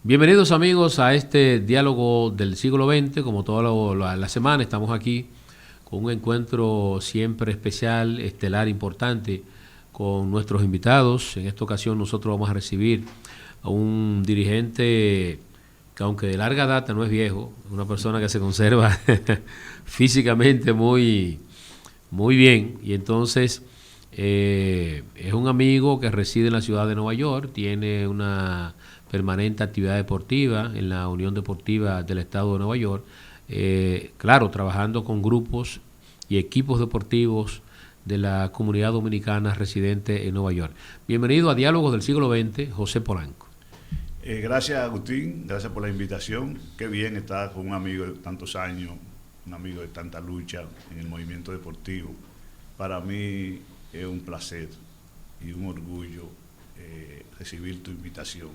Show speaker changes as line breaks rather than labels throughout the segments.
Bienvenidos amigos a este diálogo del siglo XX. Como toda la semana estamos aquí con un encuentro siempre especial, estelar, importante con nuestros invitados. En esta ocasión nosotros vamos a recibir a un dirigente que, aunque de larga data, no es viejo, una persona que se conserva físicamente muy bien, y entonces es un amigo que reside en la ciudad de Nueva York, tiene una permanente actividad deportiva en la Unión Deportiva del Estado de Nueva York, claro, trabajando con grupos y equipos deportivos de la comunidad dominicana residente en Nueva York. Bienvenido a Diálogos del Siglo XX, José Polanco.
Gracias, Agustín, gracias por la invitación. Qué bien estar con un amigo de tantos años, un amigo de tanta lucha en el movimiento deportivo. Para mí es un placer y un orgullo recibir tu invitación,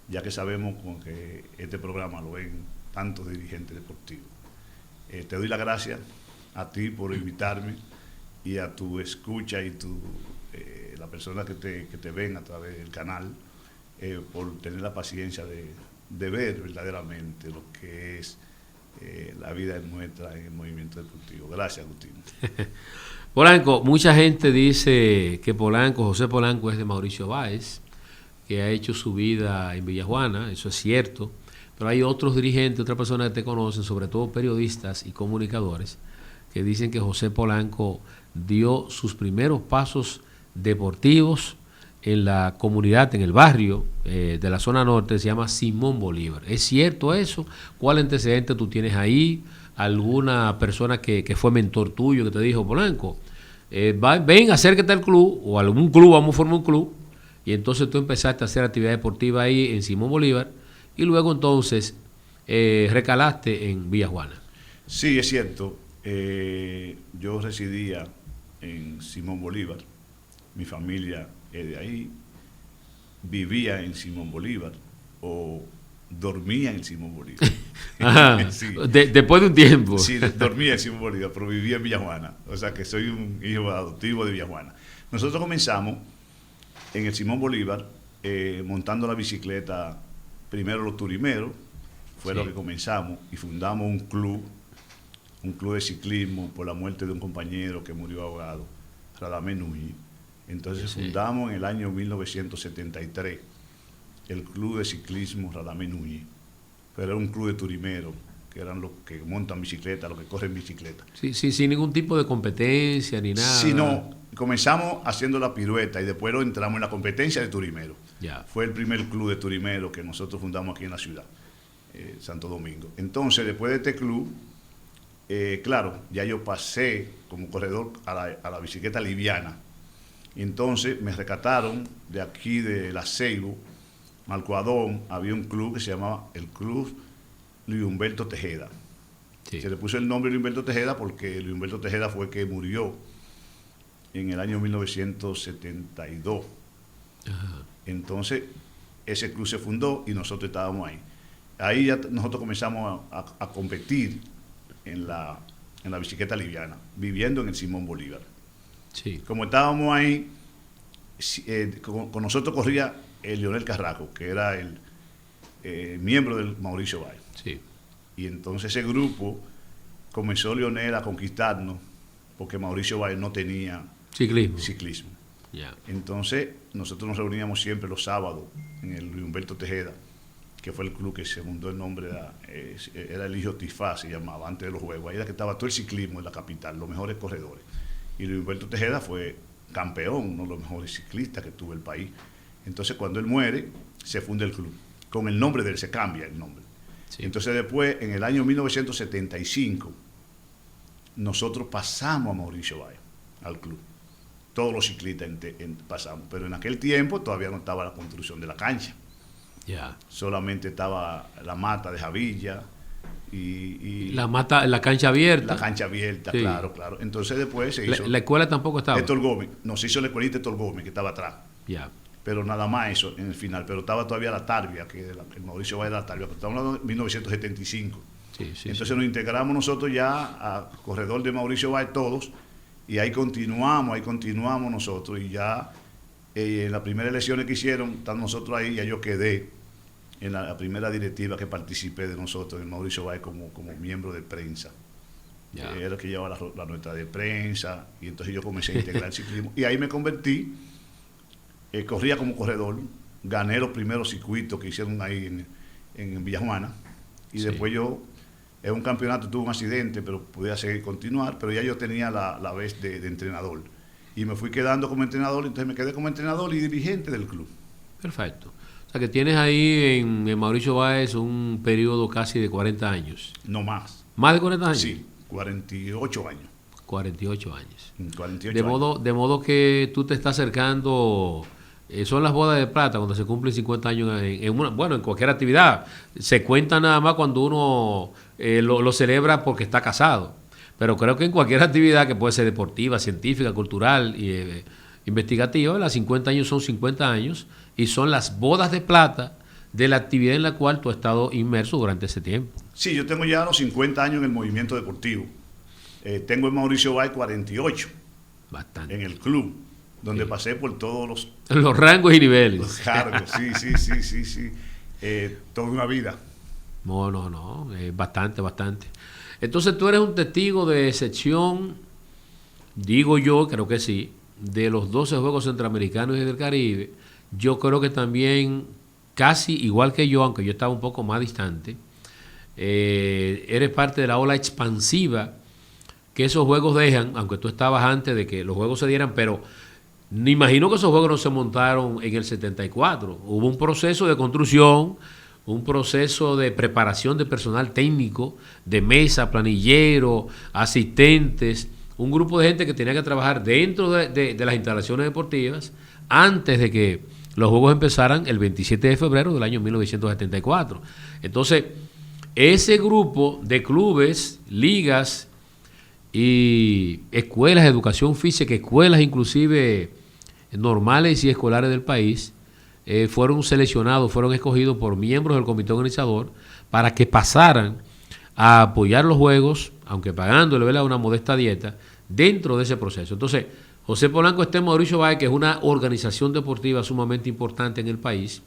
ya que sabemos que este programa lo ven tantos dirigentes deportivos. Te doy las gracias a ti por invitarme y a tu escucha y la persona que te ven a través del canal, por tener la paciencia de ver verdaderamente lo que es la vida nuestra en el movimiento deportivo. Gracias, Agustín.
Polanco, mucha gente dice que José Polanco es de Mauricio Báez, que ha hecho su vida en Villajuana, eso es cierto, pero hay otros dirigentes, otras personas que te conocen, sobre todo periodistas y comunicadores, que dicen que José Polanco dio sus primeros pasos deportivos en la comunidad, en el barrio de la zona norte, se llama Simón Bolívar. ¿Es cierto eso? ¿Cuál antecedente tú tienes ahí? ¿Alguna persona que fue mentor tuyo que te dijo, Polanco, ven, acércate al club, o a algún club, vamos a formar un club? Y entonces tú empezaste a hacer actividad deportiva ahí en Simón Bolívar, y luego entonces recalaste en Villajuana.
Sí, es cierto. Yo residía en Simón Bolívar, mi familia es de ahí, vivía en Simón Bolívar o dormía en Simón Bolívar.
Ajá.
Sí.
Después de un tiempo.
Sí, dormía en Simón Bolívar, pero vivía en Villajuana, o sea que soy un hijo adoptivo de Villajuana. Nosotros comenzamos en el Simón Bolívar montando la bicicleta, primero los turimeros, fue lo que comenzamos, y fundamos un club de ciclismo por la muerte de un compañero que murió ahogado, Radamés Núñez. Entonces fundamos en el año 1973 el Club de Ciclismo Radamés Núñez, pero era un club de turimeros, que eran los que montan bicicleta, los que corren bicicleta.
Sí, sin ningún tipo de competencia ni nada.
Sí, no, comenzamos haciendo la pirueta y después entramos en la competencia de turimeros.
Ya.
Fue el primer club de turimeros que nosotros fundamos aquí en la ciudad, Santo Domingo. Entonces, después de este club, claro, ya yo pasé como corredor a la bicicleta liviana. Y entonces me rescataron de aquí de La Ceibo, Marco Adón, había un club que se llamaba el Club Luis Humberto Tejeda. Sí. Se le puso el nombre Luis Humberto Tejeda porque Luis Humberto Tejeda fue el que murió en el año 1972. Ajá. Entonces, ese club se fundó y nosotros estábamos ahí. Ahí ya nosotros comenzamos a competir en la bicicleta liviana, viviendo en el Simón Bolívar.
Sí.
Como estábamos ahí, con nosotros corría el Leonel Carrasco, que era el miembro del Mauricio Báez.
Sí.
Y entonces ese grupo comenzó Leonel a conquistarnos, porque Mauricio Báez no tenía ciclismo.
Yeah.
Entonces nosotros nos reuníamos siempre los sábados en el Luis Humberto Tejeda, que fue el club que se fundó, el nombre era el Hijo Tifá, se llamaba, antes de los juegos. Ahí era que estaba todo el ciclismo en la capital, los mejores corredores. Y Luis Humberto Tejeda fue campeón, uno de los mejores ciclistas que tuvo el país. Entonces, cuando él muere, se funda el club. Con el nombre de él, se cambia el nombre. Sí. Entonces, después, en el año 1975, nosotros pasamos a Mauricio Báez, al club. Todos los ciclistas pasamos. Pero en aquel tiempo todavía no estaba la construcción de la cancha.
Yeah.
Solamente estaba la mata de Javilla,
la cancha abierta.
La cancha abierta, sí. Claro. Entonces después se hizo...
La escuela tampoco estaba.
Héctor Gómez, nos hizo la escuelita Héctor Gómez, que estaba atrás.
Ya.
Pero nada más eso en el final. Pero estaba todavía la Tarbia, que el Mauricio Báez de la Tarbia, estamos hablando de 1975.
Sí,
entonces nos integramos nosotros ya a corredor de Mauricio Báez todos, y ahí continuamos nosotros, y ya en las primeras elecciones que hicieron, están nosotros ahí, ya yo quedé en la primera directiva que participé de nosotros, en Mauricio Báez, como miembro de prensa. Era el que llevaba la nota de prensa, y entonces yo comencé a integrar el ciclismo. Y ahí me convertí, corría como corredor, gané los primeros circuitos que hicieron ahí en Villajuana, y después yo, en un campeonato tuve un accidente, pero pude seguir continuar, pero ya yo tenía la vez de entrenador. Y me fui quedando como entrenador, entonces me quedé como entrenador y dirigente del club.
Perfecto. O sea que tienes ahí en Mauricio Báez un periodo casi de 40 años.
No más.
¿Más de 40 años?
Sí, 48 años.
48 años.
48
de modo que tú te estás acercando, son las bodas de plata cuando se cumplen 50 años en cualquier actividad. Se cuenta nada más cuando uno lo celebra porque está casado. Pero creo que en cualquier actividad que puede ser deportiva, científica, cultural, investigativa, los 50 años son 50 años y son las bodas de plata de la actividad en la cual tú has estado inmerso durante ese tiempo.
Sí, yo tengo ya los 50 años en el movimiento deportivo. Tengo en Mauricio Báez 48.
Bastante.
En el club, donde pasé por todos
los rangos y niveles.
Los cargos, sí. Toda una vida.
No, bastante. Entonces tú eres un testigo de excepción, digo yo, creo que sí, de los 12 Juegos Centroamericanos y del Caribe. Yo creo que también, casi igual que yo, aunque yo estaba un poco más distante, eres parte de la ola expansiva que esos juegos dejan, aunque tú estabas antes de que los juegos se dieran, pero me imagino que esos juegos no se montaron en el 74. Hubo un proceso de construcción, un proceso de preparación de personal técnico, de mesa, planillero, asistentes, un grupo de gente que tenía que trabajar dentro de las instalaciones deportivas antes de que los juegos empezaran el 27 de febrero del año 1974. Entonces, ese grupo de clubes, ligas y escuelas de educación física, escuelas inclusive normales y escolares del país, fueron seleccionados, fueron escogidos por miembros del comité organizador para que pasaran a apoyar los juegos, aunque pagándole, ¿verdad?, una modesta dieta dentro de ese proceso. Entonces, José Polanco está en Mauricio Báez, que es una organización deportiva sumamente importante en el país,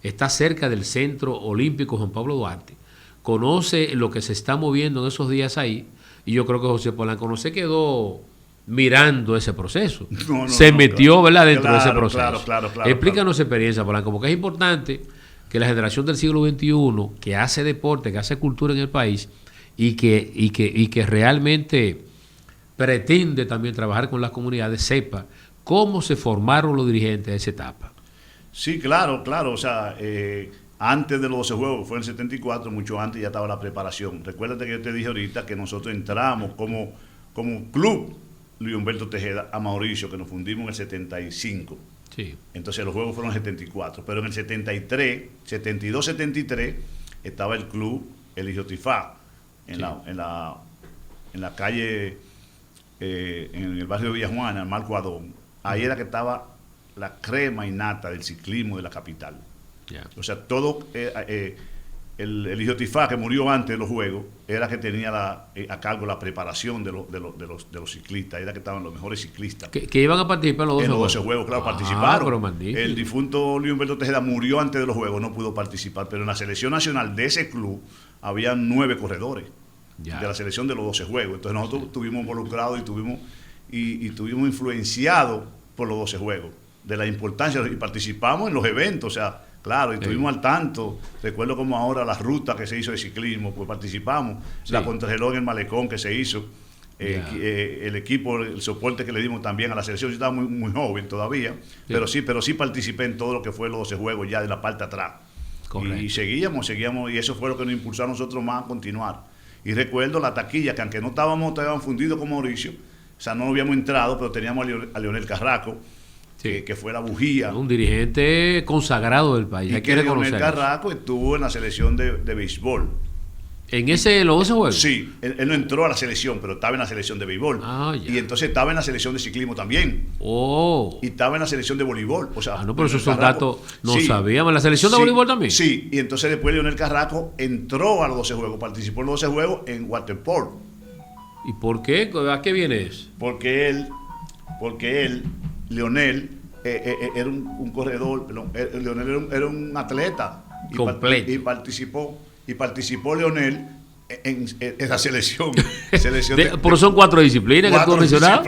está cerca del Centro Olímpico Juan Pablo Duarte, conoce lo que se está moviendo en esos días ahí, y yo creo que José Polanco no se quedó mirando ese proceso. Se metió, ¿verdad?, dentro de ese proceso.
Claro.
Explícanos esa experiencia, Polanco, porque es importante que la generación del siglo XXI, que hace deporte, que hace cultura en el país y que realmente pretende también trabajar con las comunidades, sepa cómo se formaron los dirigentes de esa etapa.
Sí, claro. O sea, antes de los 12 juegos, fue en el 74, mucho antes ya estaba la preparación. Recuérdate que yo te dije ahorita que nosotros entramos como club Luis Humberto Tejeda a Mauricio, que nos fundimos en el 75.
Sí. Entonces
los juegos fueron en el 74, pero en el 73, 72-73, estaba el club Eligio Tifá, en la calle, en el barrio de Villajuana, en Marco Adón. Ahí era que estaba la crema innata del ciclismo de la capital.
Yeah.
O sea, todo... el Eligio Tifá, que murió antes de los Juegos, era que tenía a cargo la preparación de los ciclistas, era que estaban los mejores ciclistas.
Que iban a participar en los 12
juegos, claro, participaron. El difunto Luis Humberto Tejeda murió antes de los Juegos, no pudo participar, pero en la selección nacional de ese club había 9 corredores de la selección de los 12 Juegos. Entonces nosotros estuvimos involucrados y estuvimos influenciados por los 12 Juegos, de la importancia, y participamos en los eventos, o sea, claro, y estuvimos al tanto. Recuerdo como ahora la ruta que se hizo de ciclismo, pues participamos. La contrarreloj en el malecón que se hizo. El equipo, el soporte que le dimos también a la selección. Yo estaba muy joven todavía, pero sí participé en todo lo que fue los 12 juegos ya de la parte atrás. Correcto. Y seguíamos, y eso fue lo que nos impulsó a nosotros más a continuar. Y recuerdo la taquilla, que aunque no estábamos todavía fundidos con Mauricio, o sea, no habíamos entrado, pero teníamos a Leonel Carraco, que fue la bujía.
Un dirigente consagrado del país.
Y que Leonel Carraco estuvo en la selección de béisbol.
¿En los 12 juegos?
Sí, él no entró a la selección, pero estaba en la selección de béisbol. Y entonces estaba en la selección de ciclismo también. Y estaba en la selección de voleibol. O sea,
no, pero esos son datos, no sabíamos. ¿En la selección de voleibol también?
Sí, y entonces después Leonel Carraco entró a los 12 juegos, participó en los 12 juegos en waterpolo.
¿Y por qué? ¿A qué viene eso?
Porque él, Leonel, era un corredor, Leonel era un atleta
Completo.
Y participó Leonel en la selección.
Pero son 4 disciplinas que tú has mencionado.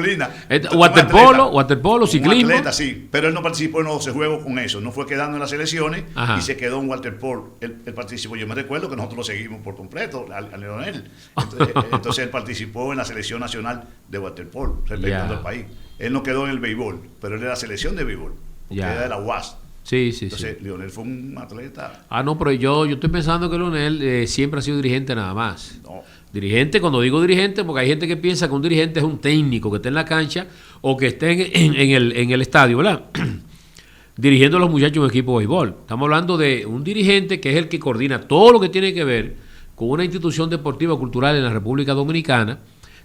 Waterpolo, ciclismo.
Un atleta, sí, pero él no participó en los 12 juegos con eso. No fue quedando en las selecciones. Ajá. Y se quedó en waterpolo. Él participó. Yo me recuerdo que nosotros lo seguimos por completo, a Leonel. Entonces él participó en la selección nacional de waterpolo, representando al país. Él no quedó en el béisbol, pero él era la selección de béisbol, porque era de la UAS.
Sí.
Entonces, Leonel fue un atleta.
No, pero yo estoy pensando que Leonel siempre ha sido dirigente nada más. No. Dirigente, cuando digo dirigente, porque hay gente que piensa que un dirigente es un técnico que está en la cancha o que esté en el estadio, ¿verdad? Dirigiendo a los muchachos en un equipo de béisbol. Estamos hablando de un dirigente que es el que coordina todo lo que tiene que ver con una institución deportiva o cultural en la República Dominicana,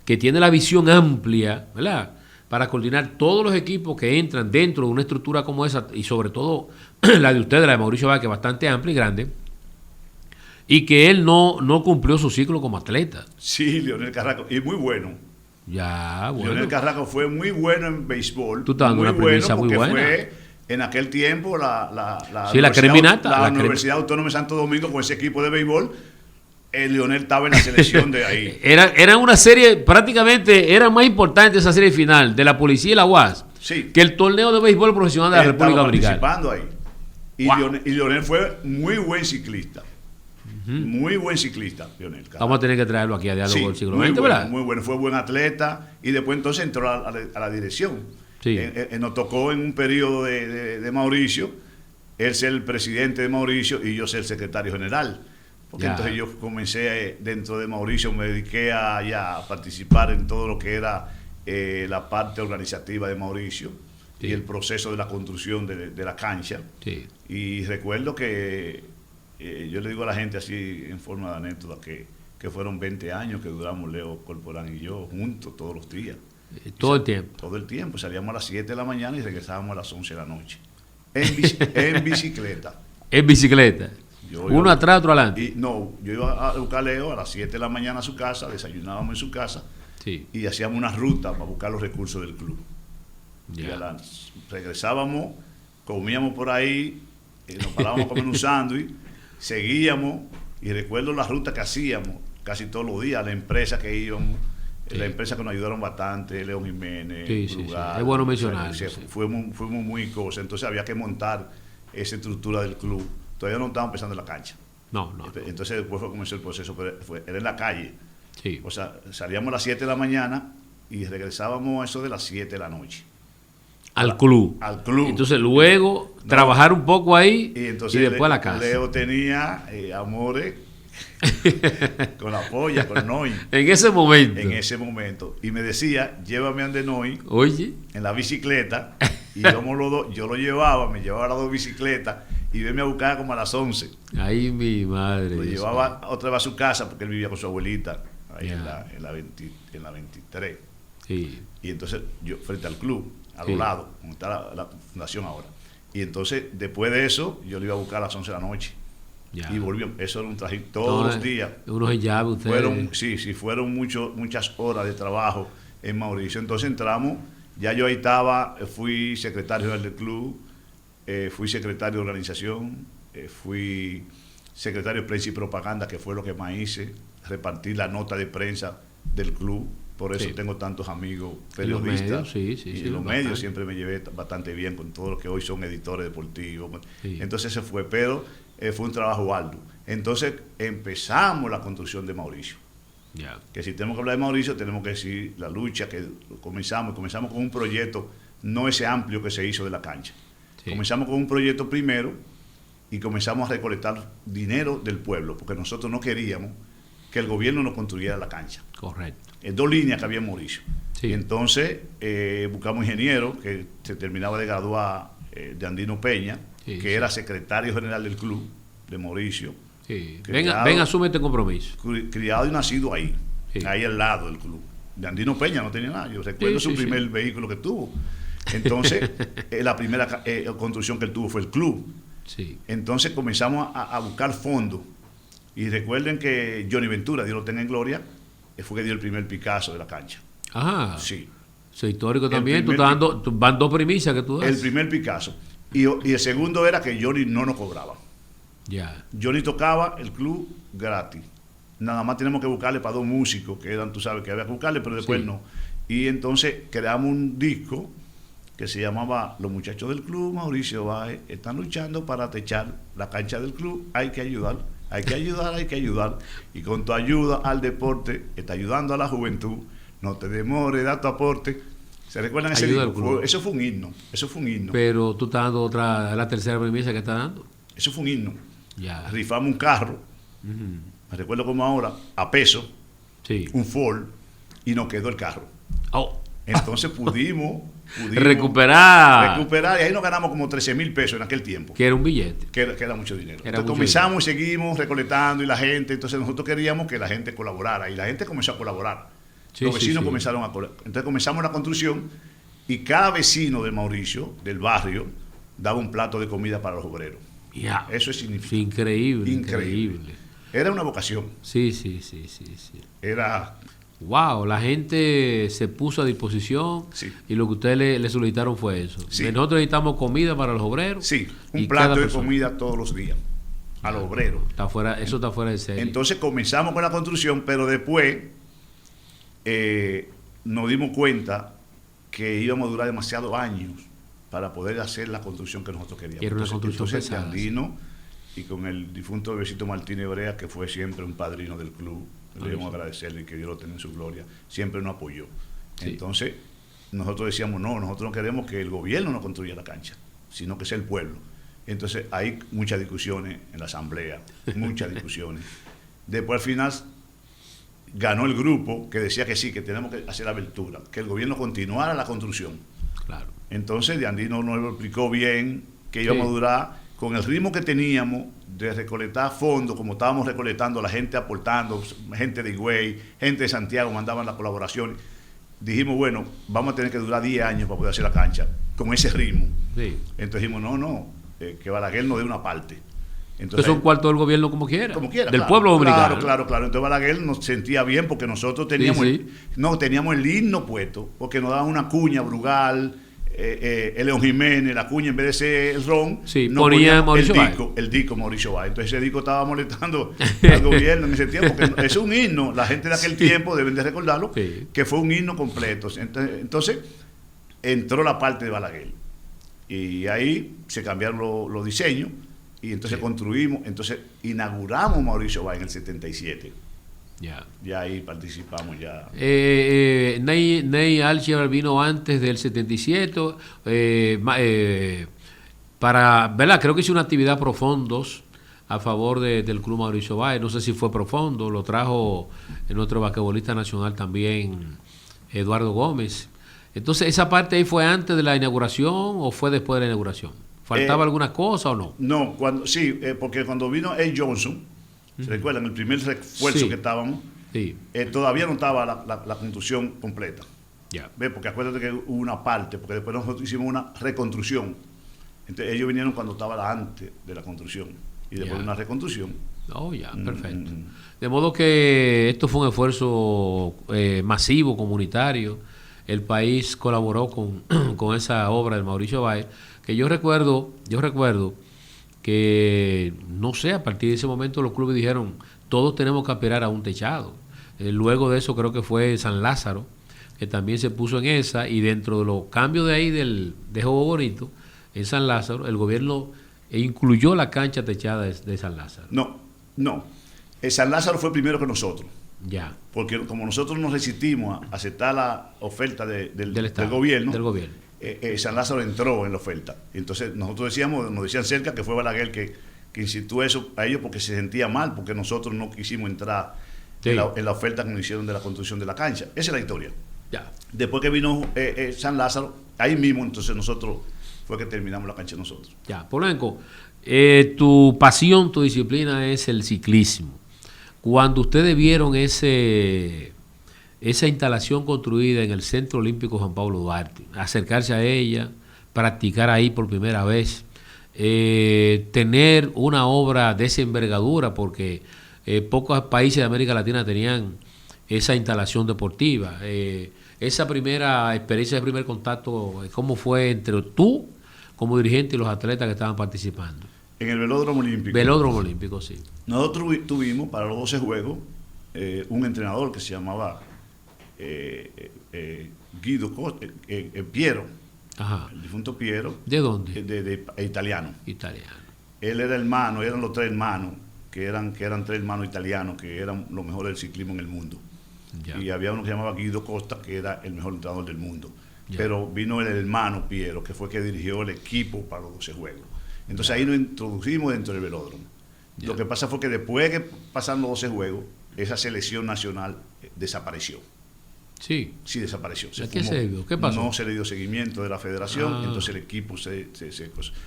que tiene la visión amplia, ¿verdad?, para coordinar todos los equipos que entran dentro de una estructura como esa, y sobre todo la de ustedes, la de Mauricio Vázquez, bastante amplia y grande, y que él no cumplió su ciclo como atleta.
Sí, Leonel Carrasco, y muy bueno.
Ya, bueno.
Leonel Carrasco fue muy bueno en béisbol.
Tú estás dando una premisa muy buena.
Fue en aquel tiempo la
Universidad
Autónoma de Santo Domingo con ese equipo de béisbol. Leonel estaba en la selección de ahí.
Era una serie, prácticamente era más importante esa serie final de la policía y la UAS,
sí,
que el torneo de béisbol profesional de la República Dominicana.
Participando ahí. Y Leonel fue muy buen ciclista. Muy buen ciclista, Leonel.
Vamos a tener que traerlo aquí a Diálogo del Siglo XX, ¿verdad?
Muy bueno, fue buen atleta y después entonces entró a la dirección.
Sí.
Nos tocó en un periodo de Mauricio, él ser el presidente de Mauricio y yo ser el secretario general. Porque entonces yo comencé dentro de Mauricio, me dediqué a participar en todo lo que era la parte organizativa de Mauricio, sí, y el proceso de la construcción de la cancha.
Sí.
Y recuerdo que yo le digo a la gente así en forma de anécdota que fueron 20 años que duramos Leo Corporán y yo juntos todos los días.
Todo el tiempo.
Todo el tiempo. Salíamos a las 7 de la mañana y regresábamos a las 11 de la noche. En bicicleta.
En bicicleta. Uno atrás, otro adelante.
Yo iba a buscar a Leo a las 7 de la mañana a su casa, desayunábamos en su casa, sí, y hacíamos una ruta para buscar los recursos del club. Regresábamos, comíamos por ahí, nos parábamos a comer un sándwich, seguíamos, y recuerdo la ruta que hacíamos casi todos los días, la empresa que íbamos, sí, la empresa que nos ayudaron bastante, León Jiménez,
Brugal, es bueno mencionar.
Fuimos muy cosas, entonces había que montar esa estructura del club. Todavía no estábamos empezando en la cancha.
No.
Entonces después comenzó el proceso, pero era en la calle.
Sí.
O sea, salíamos a las 7 de la mañana y regresábamos a eso de las 7 de la noche.
Al club. Entonces luego trabajar un poco ahí y después a la casa.
Leo tenía amores con la polla, con Noy.
En ese momento.
Y me decía, llévame a Noy.
Oye.
En la bicicleta. Y yo lo llevaba, me llevaba las 2 bicicletas. Y venme a buscar como a las 11.
Ay, mi madre.
Lo llevaba otra vez a su casa porque él vivía con su abuelita ahí en la 23.
Sí.
Y entonces yo frente al club, a los lados, donde está la fundación ahora. Y entonces después de eso yo lo iba a buscar a las 11 de la noche. Y volvíamos. Eso era un trajín todos los días.
Unos llaves ustedes.
Fueron muchas horas de trabajo en Mauricio. Entonces entramos, ya yo ahí estaba, fui secretario del club. Fui secretario de organización, fui secretario de prensa y propaganda, que fue lo que más hice, repartir la nota de prensa del club, por eso tengo tantos amigos periodistas.
Y
los medios siempre me llevé bastante bien con todos los que hoy son editores deportivos.
Sí.
Entonces se fue, pero fue un trabajo arduo. Entonces empezamos la construcción de Mauricio. Que si tenemos que hablar de Mauricio, tenemos que decir la lucha que comenzamos con un proyecto, no ese amplio que se hizo de la cancha. Sí. Comenzamos con un proyecto primero y comenzamos a recolectar dinero del pueblo, porque nosotros no queríamos que el gobierno nos construyera la cancha.
Correcto.
2 líneas que había en Mauricio.
Sí.
Y entonces buscamos ingeniero que se terminaba de graduar de Andino Peña, que era secretario general del club de Mauricio.
Sí. Ven, asume este compromiso.
Criado y nacido ahí, ahí al lado del club. De Andino Peña no tenía nada. Yo recuerdo su primer vehículo que tuvo. Entonces, la primera construcción que él tuvo fue el club.
Sí.
Entonces comenzamos a buscar fondos. Y recuerden que Johnny Ventura, Dios lo tenga en gloria, fue que dio el primer Picasso de la cancha.
Ajá.
Sí.
Eso es histórico también. Van 2 premisas que tú das.
El primer Picasso. Y el segundo era que Johnny no nos cobraba.
Ya.
Johnny tocaba el club gratis. Nada más tenemos que buscarle para 2 músicos, que eran, tú sabes, que había que buscarle, pero después
Sí.
no. Y entonces creamos un disco que se llamaba Los muchachos del club Mauricio Báez están luchando para techar la cancha del club. Hay que ayudar, hay que ayudar, hay que ayudar. Y con tu ayuda al deporte, está ayudando a la juventud. No te demores, da tu aporte. ¿Se recuerdan ese
Ayuda al
disco?
club.
Eso fue un himno. Eso fue un himno.
Pero tú estás dando la tercera premisa que estás dando.
Eso fue un himno.
Ya.
Rifamos un carro,
Ujú.
me recuerdo como ahora, a peso,
Sí.
un Ford, y nos quedó el carro.
Oh.
Entonces pudimos
Recuperar.
y ahí nos ganamos como 13,000 pesos en aquel tiempo,
Que era un billete.
que era mucho dinero.
Era
Entonces
mucho
comenzamos y seguimos recolectando y la gente, entonces nosotros queríamos que la gente colaborara y la gente comenzó a colaborar.
Sí,
Los
sí,
vecinos
sí.
comenzaron a colaborar. Entonces comenzamos la construcción y cada vecino de Mauricio, del barrio, daba un plato de comida para los obreros.
Ya.
Eso es
Sí,
significativo.
increíble.
Increíble.
Increíble.
Era una vocación.
Sí.
Era
Wow, la gente se puso a disposición
Sí.
y lo que ustedes le solicitaron fue eso.
Sí.
Nosotros necesitamos comida para los obreros.
Sí,
y
un plato
cada
de
persona.
comida todos los días a los obreros.
Eso está fuera de serie.
Entonces comenzamos con la construcción, pero después nos dimos cuenta que íbamos a durar demasiados años para poder hacer la construcción que nosotros queríamos.
Que era una construcción
entonces
pesada,
Andino y con el difunto Besito Martínez Brea, que fue siempre un padrino del club, le debemos agradecerle y que Dios lo tenga en su gloria, siempre nos apoyó.
Sí.
Entonces nosotros decíamos, no, nosotros no queremos que el gobierno nos construya la cancha, sino que sea el pueblo. Entonces hay muchas discusiones en la asamblea, muchas discusiones. Después al final ganó el grupo que decía que sí, que tenemos que hacer la abertura, que el gobierno continuara la construcción.
Claro.
Entonces de Andino nos lo explicó bien, que íbamos a durar con el ritmo que teníamos de recolectar fondos, como estábamos recolectando, la gente aportando, gente de Higüey, gente de Santiago mandaban la colaboración. Dijimos, bueno, vamos a tener que durar 10 años para poder hacer la cancha, con ese ritmo.
Sí.
Entonces dijimos, no, que Balaguer nos dé una parte.
Entonces son cuartos del gobierno como quiera.
Como quiera,
Del
claro,
pueblo dominicano.
Claro. Entonces Balaguer nos sentía bien porque nosotros teníamos,
Sí.
teníamos el himno puesto, porque nos daban una cuña, Brugal, el León Jiménez, la cuña en vez de ser el ron,
Sí,
nos
ponía
poníamos
Mauricio Báez.
el disco Mauricio Báez. Entonces ese disco estaba molestando al gobierno en ese tiempo, porque es un himno, la gente de aquel tiempo deben de recordarlo,
Sí.
que fue un himno completo. Entonces entró la parte de Balaguer y ahí se cambiaron los diseños y entonces construimos, entonces inauguramos Mauricio Báez en el 77.
Ya.
Ya ahí participamos ya.
Ney Alchivar vino antes del 77 para, ¿verdad? Creo que hizo una actividad pro fondos a favor del Club Mauricio Báez. No sé si fue pro fondo, lo trajo nuestro basquetbolista nacional también, Eduardo Gómez. Entonces, ¿esa parte ahí fue antes de la inauguración o fue después de la inauguración? ¿Faltaba alguna cosa o no?
No, porque cuando vino A. Johnson, ¿se recuerdan? El primer refuerzo
Sí.
que estábamos,
Sí,
todavía no estaba la construcción completa.
ya.
¿Ves? Porque acuérdate que hubo una parte, porque después nosotros hicimos una reconstrucción. Entonces ellos vinieron cuando estaba antes de la construcción y después
Ya.
una reconstrucción.
Oh, ya, perfecto. De modo que esto fue un esfuerzo masivo, comunitario. El país colaboró con esa obra de Mauricio Báez, que yo recuerdo que, no sé, a partir de ese momento los clubes dijeron, todos tenemos que aspirar a un techado. Luego de eso creo que fue San Lázaro, que también se puso en esa, y dentro de los cambios de ahí de Juego Bonito, en San Lázaro, el gobierno incluyó la cancha techada de San Lázaro.
No. San Lázaro fue primero que nosotros.
Ya.
Porque como nosotros nos resistimos a aceptar la oferta del
Estado,
gobierno,
del gobierno.
San Lázaro entró en la oferta. Entonces nosotros nos decían cerca que fue Balaguer que incitó eso a ellos porque se sentía mal, porque nosotros no quisimos entrar
Sí.
en la oferta que nos hicieron de la construcción de la cancha. Esa es la historia.
Ya.
Después que vino San Lázaro, ahí mismo entonces nosotros fue que terminamos la cancha nosotros.
Ya, Polanco, tu pasión, tu disciplina es el ciclismo. Cuando ustedes vieron esa instalación construida en el Centro Olímpico Juan Pablo Duarte, acercarse a ella, practicar ahí por primera vez, tener una obra de esa envergadura, porque pocos países de América Latina tenían esa instalación deportiva. Esa primera experiencia, ese primer contacto, ¿cómo fue entre tú como dirigente y los atletas que estaban participando?
En el Velódromo Olímpico.
Velódromo Olímpico, sí.
Nosotros tuvimos para los 12 juegos un entrenador que se llamaba Guido Costa, Piero.
Ajá.
El difunto Piero.
¿De dónde?
De italiano.
Italiano.
Él era hermano, eran los 3 hermanos, que eran 3 hermanos italianos, que eran los mejores del ciclismo en el mundo.
Ya.
Y había uno que se llamaba Guido Costa, que era el mejor entrenador del mundo.
Ya.
Pero vino el hermano Piero, que fue que dirigió el equipo para los 12 juegos. Entonces ahí nos introducimos dentro del velódromo.
Ya.
Lo que pasa fue que después que pasaron los 12 juegos, esa selección nacional desapareció.
Sí.
Sí, desapareció.
¿A qué se debió? ¿Qué pasó?
No se le dio seguimiento de la federación, entonces el equipo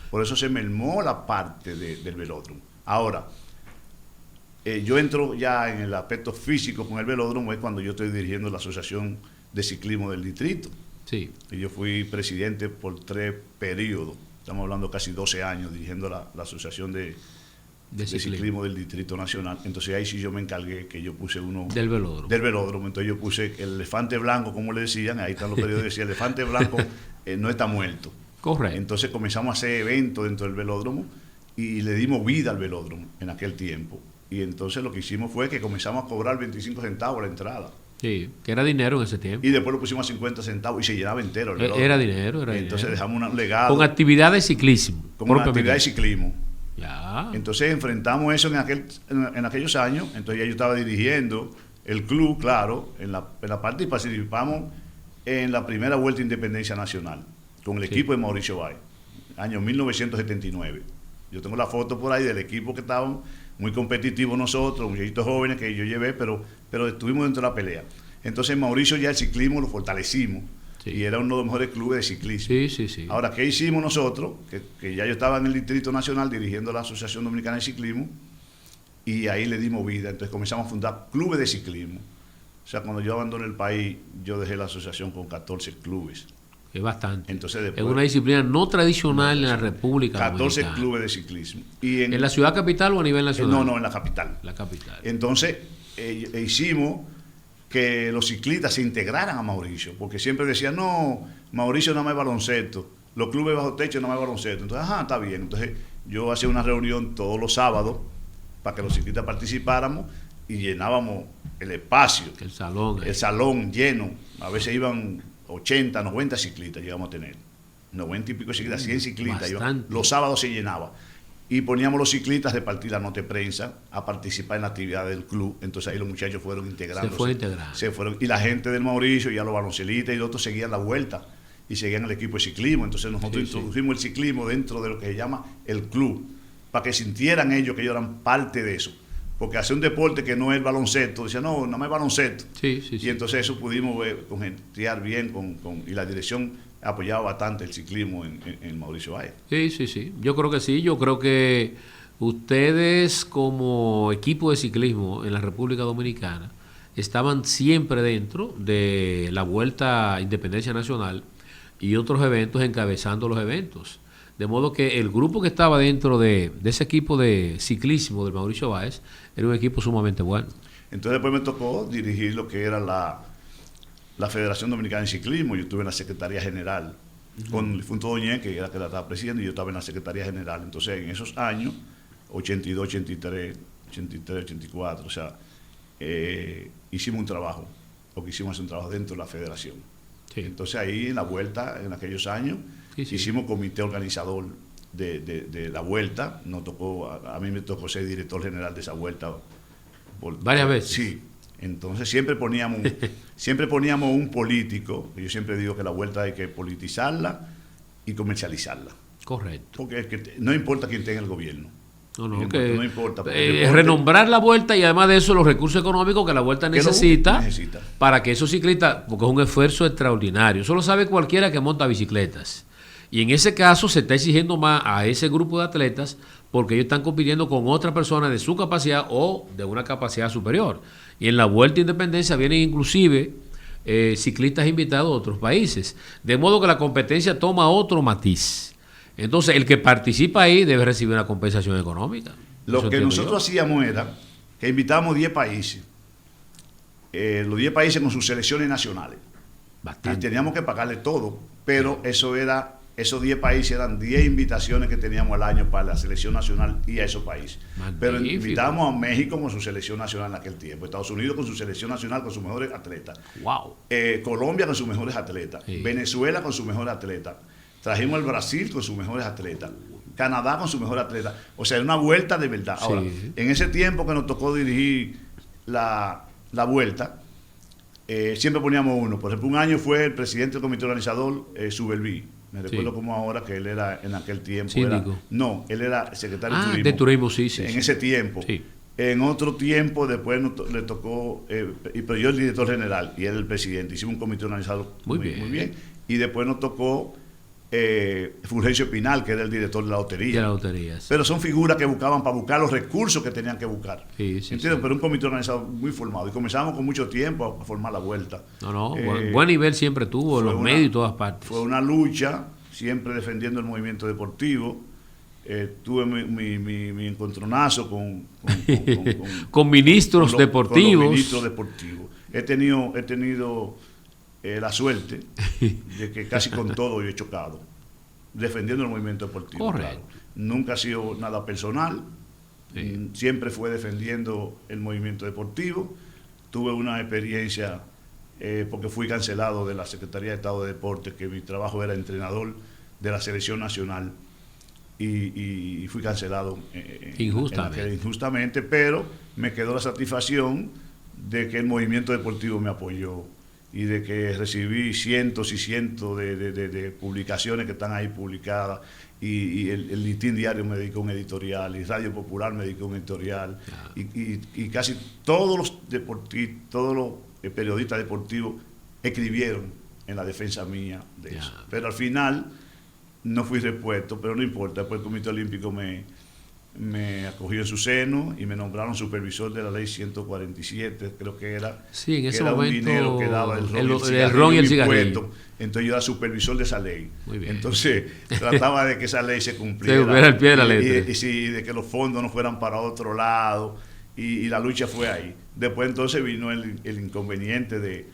por eso se mermó la parte del velódromo. Ahora, yo entro ya en el aspecto físico con el velódromo, es cuando yo estoy dirigiendo la Asociación de Ciclismo del Distrito.
Sí.
Y yo fui presidente por 3 periodos, estamos hablando casi 12 años dirigiendo la Asociación de ciclismo del Distrito Nacional. Entonces ahí sí yo me encargué, que yo puse uno
del velódromo.
Entonces yo puse el elefante blanco, como le decían, ahí están los periódicos, decía el elefante blanco no está muerto.
Correcto.
Entonces comenzamos a hacer eventos dentro del velódromo y le dimos vida al velódromo en aquel tiempo. Y entonces lo que hicimos fue que comenzamos a cobrar 25 centavos la entrada.
Sí, que era dinero en ese tiempo.
Y después lo pusimos a 50 centavos y se llenaba entero el velódromo.
Era dinero.
Entonces dejamos un legado.
Con actividad de ciclismo.
Con una actividad de ciclismo.
Ya.
Entonces enfrentamos eso en aquellos años. Entonces ya yo estaba dirigiendo el club, claro, en la parte, y participamos en la primera Vuelta a Independencia Nacional con el equipo de Mauricio Báez, año 1979. Yo tengo la foto por ahí del equipo que estábamos muy competitivos nosotros, muchachitos jóvenes que yo llevé, pero estuvimos dentro de la pelea. Entonces Mauricio ya el ciclismo lo fortalecimos. Sí. Y era uno de los mejores clubes de ciclismo.
Sí.
Ahora, ¿qué hicimos nosotros? Que ya yo estaba en el Distrito Nacional dirigiendo la Asociación Dominicana de Ciclismo, y ahí le dimos vida. Entonces comenzamos a fundar clubes de ciclismo. O sea, cuando yo abandoné el país, yo dejé la asociación con 14 clubes.
Es bastante.
Entonces, después,
es una disciplina no tradicional en la República
14
Dominicana.
Clubes de ciclismo.
Y ¿en la ciudad capital o a nivel nacional?
No, en la capital.
La capital.
Entonces, hicimos que los ciclistas se integraran a Mauricio, porque siempre decían, no, Mauricio no más es baloncesto, los clubes bajo techo no más es baloncesto. Entonces, está bien. Entonces, yo hacía una reunión todos los sábados para que los ciclistas participáramos y llenábamos el espacio.
El salón.
El salón lleno. A veces iban 80, 90 ciclistas, llegamos a tener. 90 y pico ciclistas, 100 ciclistas. Los sábados se llenaba. Y poníamos los ciclistas de partir la nota de prensa a participar en la actividad del club. Entonces ahí los muchachos fueron integrando. Se fueron. Y la gente del Mauricio, ya los baloncelistas y los otros seguían la vuelta y seguían el equipo de ciclismo. Entonces nosotros introducimos el ciclismo dentro de lo que se llama el club, para que sintieran ellos que ellos eran parte de eso. Porque hacer un deporte que no es el baloncesto, decían, no me es baloncesto.
Y
entonces eso pudimos congentear bien y la dirección apoyaba bastante el ciclismo en Mauricio Báez.
Sí. Yo creo que sí. Yo creo que ustedes como equipo de ciclismo en la República Dominicana estaban siempre dentro de la Vuelta a Independencia Nacional y otros eventos, encabezando los eventos. De modo que el grupo que estaba dentro de ese equipo de ciclismo del Mauricio Báez era un equipo sumamente bueno.
Entonces después me tocó dirigir lo que era la Federación Dominicana de Ciclismo. Yo estuve en la Secretaría General con el difunto Doñé, que era que la estaba presidiendo, y yo estaba en la Secretaría General. Entonces en esos años, 82, 83, 84, o sea, hicimos un trabajo, porque hicimos un trabajo dentro de la Federación. Sí. Entonces ahí en la Vuelta, en aquellos años, hicimos comité organizador de la Vuelta. A mí me tocó ser director general de esa Vuelta.
¿Varias veces?
Sí. Entonces siempre poníamos un político. Yo siempre digo que la Vuelta hay que politizarla y comercializarla.
Correcto.
Porque no importa quién tenga el gobierno.
No importa. Renombrar la Vuelta, y además de eso los recursos económicos que la Vuelta necesita para que esos ciclistas, porque es un esfuerzo extraordinario. Eso lo sabe cualquiera que monta bicicletas. Y en ese caso se está exigiendo más a ese grupo de atletas, porque ellos están compitiendo con otras personas de su capacidad o de una capacidad superior. Y en la Vuelta a Independencia vienen inclusive ciclistas invitados de otros países. De modo que la competencia toma otro matiz. Entonces, el que participa ahí debe recibir una compensación económica.
Lo que nosotros hacíamos era que invitábamos 10 países. Los 10 países con sus selecciones nacionales. Bastante. Y teníamos que pagarle todo, pero eso era esos 10 países eran 10 invitaciones que teníamos al año para la selección nacional y a esos países.
Magnífico.
Pero invitamos a México con su selección nacional en aquel tiempo, Estados Unidos con su selección nacional con sus mejores atletas,
Wow.
Colombia con sus mejores atletas,
Sí.
Venezuela con sus mejores atletas, trajimos el Brasil con sus mejores atletas, Canadá con sus mejores atletas. O sea, era una vuelta de verdad. Ahora,
Sí.
en ese tiempo que nos tocó dirigir la vuelta, siempre poníamos uno. Por ejemplo, un año fue el presidente del comité organizador, Subelví. Me recuerdo
Sí.
como ahora que él era en aquel tiempo.
Síndico.
No, él era secretario de
Ah,
turismo.
de turismo, sí, sí.
En
sí.
ese tiempo.
Sí.
En otro tiempo, después le tocó, pero yo el director general y él el presidente. Hicimos un comité organizador
Muy bien.
Y después nos tocó Fulgencio Espinal, que era el director de la lotería.
De la lotería. Sí.
Pero son figuras que buscaban para buscar los recursos que tenían que buscar.
Sí, sí,
¿Entiendes?
sí.
Pero un comité organizado muy formado. Y comenzamos con mucho tiempo a formar la vuelta.
No,
Eh,
buen nivel siempre tuvo,
fue
los
una-
medios y todas partes.
Fue una lucha, siempre defendiendo el movimiento deportivo. Tuve mi encontronazo
Con ministros
con
deportivos.
los ministros deportivos. He tenido la suerte de que casi con todo yo he chocado, defendiendo el movimiento deportivo.
Correcto.
Claro. Nunca ha sido nada personal,
Sí.
siempre fue defendiendo el movimiento deportivo. Tuve una experiencia, porque fui cancelado de la Secretaría de Estado de Deportes, que mi trabajo era entrenador de la selección nacional, y fui cancelado injustamente, pero me quedó la satisfacción de que el movimiento deportivo me apoyó y de que recibí cientos y cientos de publicaciones que están ahí publicadas, y el Listín Diario me dedicó un editorial, y Radio Popular me dedicó un editorial, y casi todos los periodistas deportivos escribieron en la defensa mía de eso. Pero al final no fui repuesto, pero no importa. Después el Comité Olímpico me acogió en su seno y me nombraron supervisor de la ley 147, creo que era.
Sí, en ese
que era
momento
un dinero que daba el
el ron y el cigarrillo.
impuesto. Entonces yo era supervisor de esa ley.
Muy bien.
Entonces trataba de que esa ley se cumpliera.
Se cumpliera al pie de la letra.
Y sí, de que los fondos no fueran para otro lado. Y la lucha fue ahí. Después entonces vino el inconveniente de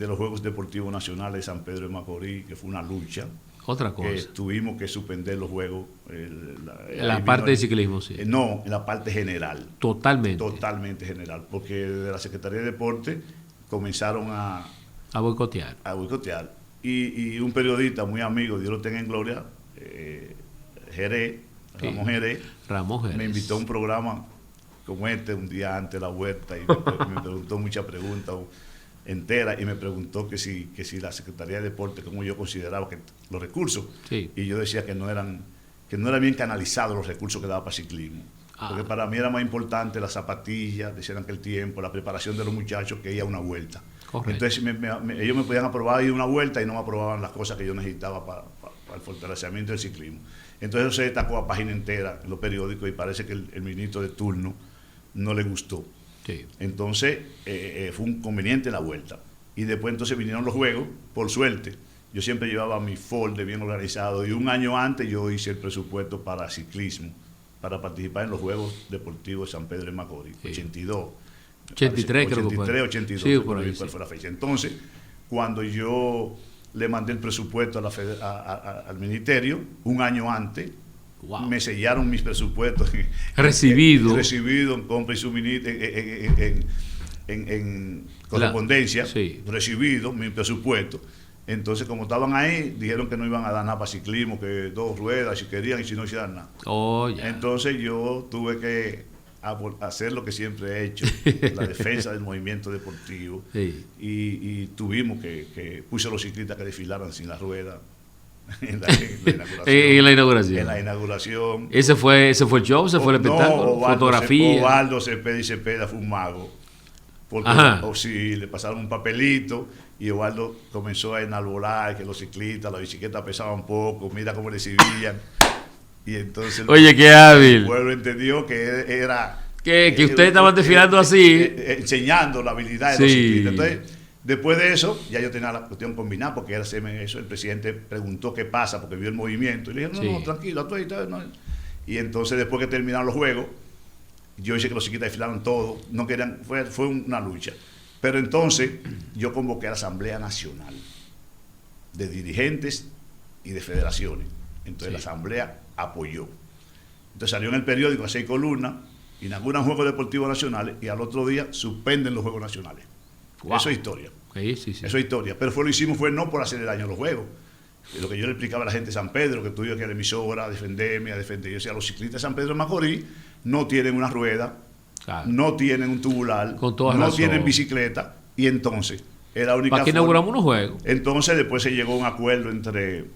los Juegos Deportivos Nacionales de San Pedro de Macorís, que fue una lucha.
Otra cosa.
Tuvimos que suspender los juegos.
La parte de ciclismo, sí.
No, en la parte general.
Totalmente.
Totalmente general. Porque desde la Secretaría de Deporte comenzaron a
boicotear.
boicotear. Y un periodista muy amigo, Dios lo tenga en gloria, Jerez, Ramón Jerez, me invitó a un programa como este un día antes de la vuelta y me preguntó muchas preguntas enteras, y me preguntó que si la Secretaría de Deporte, como yo consideraba que los recursos,
sí.
Y yo decía que no eran bien canalizados los recursos que daba para ciclismo. Porque para mí era más importante las zapatillas, decían en aquel tiempo, la preparación de los muchachos, que ir a una vuelta.
Correcto.
Entonces ellos me podían aprobar ir a una vuelta y no me aprobaban las cosas que yo necesitaba para el fortalecimiento del ciclismo. Entonces eso se destacó a página entera en los periódicos, y parece que el ministro de turno no le gustó.
Sí.
Entonces fue un conveniente la vuelta. Y después entonces vinieron los juegos, por suerte. Yo siempre llevaba mi folder bien organizado, y un año antes yo hice el presupuesto para ciclismo, para participar en los Juegos Deportivos de San Pedro de Macorís,
sí.
82.
83 creo que fue.
83, 82,
sí, por ahí,
cuál fue la fecha. Entonces, cuando yo le mandé el presupuesto al ministerio, un año antes,
wow.
me sellaron mis presupuestos.
Recibido
en compra y suministro, en correspondencia,
sí.
Recibido mi presupuesto. Entonces, como estaban ahí, dijeron que no iban a dar nada para ciclismo, que 2 ruedas si querían, y si no hicieran nada.
Oh, yeah.
Entonces yo tuve que hacer lo que siempre he hecho, la defensa del movimiento deportivo,
sí.
y tuvimos que puse a los ciclistas que desfilaran sin la rueda en la inauguración. En la inauguración.
Ese fue el show, ese fue el espectáculo, fotografía.
Ovaldo Cepeda fue un mago, porque sí, le pasaron un papelito, y Ovaldo comenzó a enalborar que los ciclistas, las bicicletas pesaban poco, mira cómo recibían. Y entonces
oye, qué hábil.
El pueblo entendió que era...
Que ustedes estaban desfilando así.
Enseñando la habilidad de los ciclistas. Entonces, después de eso, ya yo tenía la cuestión combinada, porque era eso, el presidente preguntó qué pasa, porque vio el movimiento. Y le dije, no, tranquilo, tú ahí estás. No. Y entonces, después que terminaron los juegos, yo hice que los ciclistas desfilaron todo. No querían, fue una lucha. Pero entonces, yo convoqué a la Asamblea Nacional de dirigentes y de federaciones. Entonces la Asamblea apoyó. Entonces salió en el periódico a 6 columnas, inauguran Juegos Deportivos Nacionales y al otro día suspenden los Juegos Nacionales. Wow. Eso es historia.
Sí.
Eso es historia. Pero lo hicimos fue no por hacer daño a los Juegos. Lo que yo le explicaba a la gente de San Pedro, que tú ibas aquí a la emisora a defenderme, Yo decía, los ciclistas de San Pedro de Macorís no tienen una rueda, no tienen un tubular, no tienen bicicleta, y entonces es la única
¿para qué inauguramos unos Juegos?
Entonces después se llegó a un acuerdo entre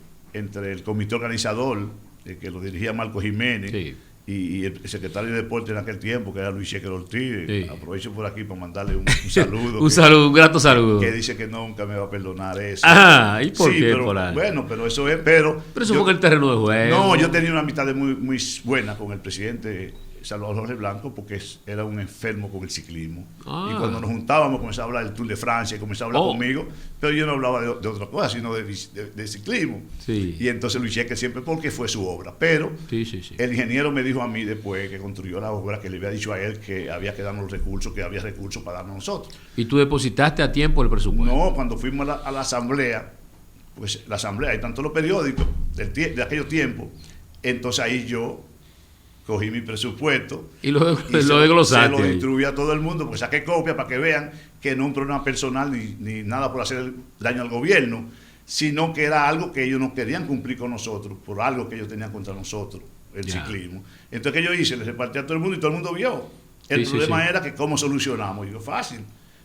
el comité organizador, que lo dirigía Marco Jiménez, y el secretario de Deporte en aquel tiempo, que era Luis Cheque Ortiz. Aprovecho por aquí para mandarle un saludo.
Un grato saludo.
Que dice que nunca me va a perdonar eso.
¿Y por qué?
Bueno, pero eso es. Pero
eso fue en el terreno de juego.
No, yo tenía una amistad muy, muy buena con el presidente Salvador Jorge Blanco, porque era un enfermo con el ciclismo. Y cuando nos juntábamos comenzaba a hablar del Tour de Francia, comenzaba a hablar conmigo, pero yo no hablaba de otra cosa, sino de ciclismo. Y entonces Luis Cheque siempre, porque fue su obra. Pero el ingeniero me dijo a mí después que construyó la obra, que le había dicho a él que había que darnos los recursos, que había recursos para darnos nosotros.
¿Y tú depositaste a tiempo el presupuesto?
No, cuando fuimos a la asamblea, pues la asamblea, hay tanto los periódicos de aquellos tiempos, entonces ahí yo cogí mi presupuesto
y lo desglosaste.
Se lo distribuí a todo el mundo, porque saqué copia para que vean que no es un problema personal ni nada por hacer daño al gobierno, sino que era algo que ellos no querían cumplir con nosotros, por algo que ellos tenían contra nosotros, el ciclismo. Entonces, ¿qué yo hice? Le repartí a todo el mundo y todo el mundo vio. El problema era que cómo solucionamos. Y digo, fácil,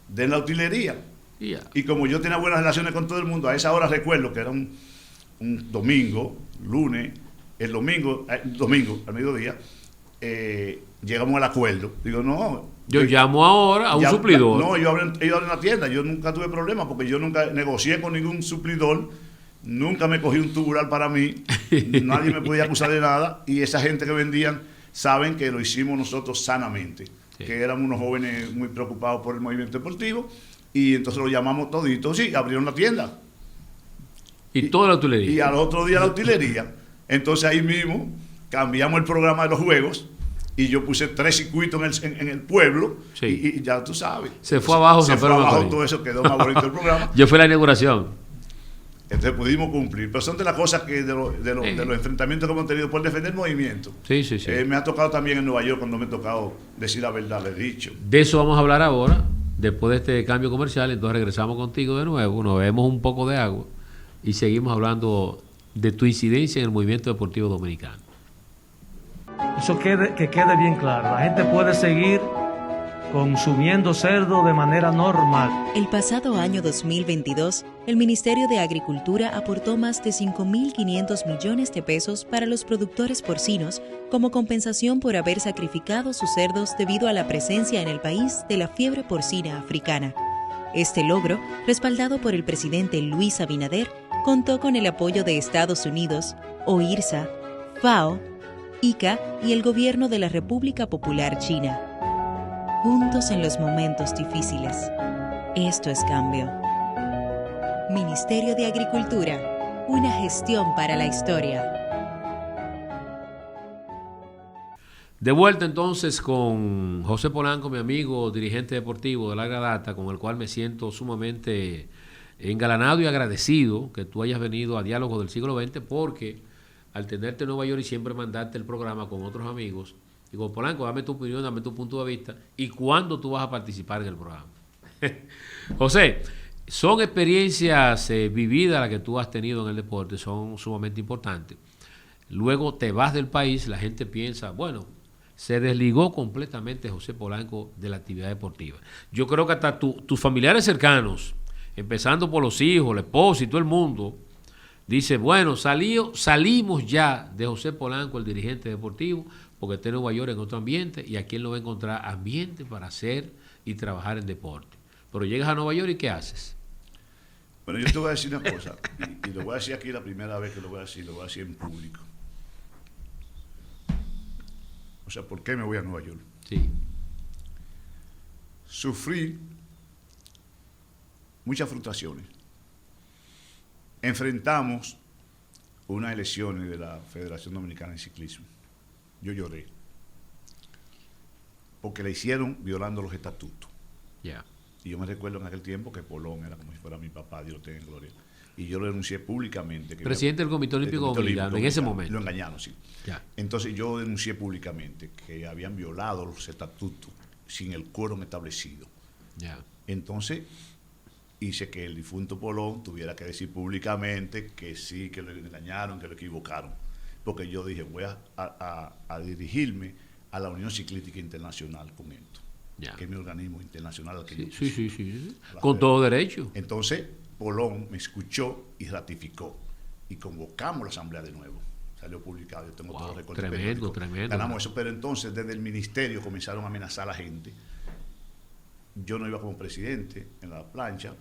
den la utilería. Y como yo tenía buenas relaciones con todo el mundo, a esa hora recuerdo que era un domingo, lunes, el domingo, al mediodía, llegamos al acuerdo. Digo, no.
Yo llamo ahora a un suplidor.
No, yo abrí una tienda. Yo nunca tuve problemas porque yo nunca negocié con ningún suplidor. Nunca me cogí un tubular para mí. Nadie me podía acusar de nada. Y esa gente que vendían saben que lo hicimos nosotros sanamente. Que éramos unos jóvenes muy preocupados por el movimiento deportivo. Y entonces lo llamamos toditos. Sí, abrieron la tienda.
Y toda la utilería.
Y al otro día la utilería. Entonces ahí mismo cambiamos el programa de los juegos y yo puse 3 circuitos en el pueblo y ya tú sabes.
Se fue abajo,
se fue abajo todo eso, quedó más bonito el programa.
Yo fui a la inauguración.
Entonces pudimos cumplir. Pero son de las cosas que de los enfrentamientos que hemos tenido por defender el movimiento. Me ha tocado también en Nueva York cuando me he tocado decir la verdad, le he dicho.
De eso vamos a hablar ahora, después de este cambio comercial. Entonces regresamos contigo de nuevo, nos bebemos un poco de agua y seguimos hablando de tu incidencia en el movimiento deportivo dominicano.
Eso que quede bien claro. La gente puede seguir consumiendo cerdo de manera normal.
El pasado año 2022, el Ministerio de Agricultura aportó más de 5.500 millones de pesos para los productores porcinos como compensación por haber sacrificado sus cerdos debido a la presencia en el país de la fiebre porcina africana. Este logro, respaldado por el presidente Luis Abinader, contó con el apoyo de Estados Unidos, OIRSA, FAO, ICA y el gobierno de la República Popular China. Juntos en los momentos difíciles. Esto es cambio. Ministerio de Agricultura, una gestión para la historia.
De vuelta entonces con José Polanco, mi amigo, dirigente deportivo de larga data, con el cual me siento sumamente engalanado y agradecido que tú hayas venido a Diálogos del Siglo XX, porque al tenerte en Nueva York y siempre mandarte el programa con otros amigos, digo, Polanco, dame tu opinión, dame tu punto de vista y cuándo tú vas a participar en el programa. José, son experiencias vividas las que tú has tenido en el deporte, son sumamente importantes. Luego te vas del país, la gente piensa, bueno, se desligó completamente José Polanco de la actividad deportiva. Yo creo que hasta tus familiares cercanos, empezando por los hijos, la esposa y todo el mundo, dice, bueno, salimos ya de José Polanco, el dirigente deportivo, porque está en Nueva York en otro ambiente y aquí él no va a encontrar ambiente para hacer y trabajar en deporte. Pero llegas a Nueva York y ¿qué haces?
Bueno, yo te voy a decir una cosa, y lo voy a decir aquí la primera vez que lo voy a decir en público. O sea, ¿por qué me voy a Nueva York?
Sí.
Sufrí muchas frustraciones. Enfrentamos unas elecciones de la Federación Dominicana de Ciclismo. Yo lloré. Porque la hicieron violando los estatutos.
Yeah.
Y yo me recuerdo en aquel tiempo que Polón era como si fuera mi papá, Dios lo tenga en gloria. y yo lo denuncié públicamente.
Presidente del Comité Olímpico Dominicano, en ese momento.
Lo engañaron, sí.
Ya.
Entonces yo denuncié públicamente que habían violado los estatutos sin el quórum establecido.
Ya.
Entonces hice que el difunto Polón tuviera que decir públicamente que sí, que lo engañaron, que lo equivocaron. Porque yo dije, voy a dirigirme a la Unión Ciclística Internacional con esto,
Ya.
que es mi organismo internacional al que yo
Sí. Con todo derecho.
Entonces, Polón me escuchó y ratificó. Y convocamos la asamblea de nuevo. Salió publicado, yo tengo todo el récord
Tremendo.
Ganamos eso, pero entonces desde el ministerio comenzaron a amenazar a la gente. Yo no iba como presidente en la plancha,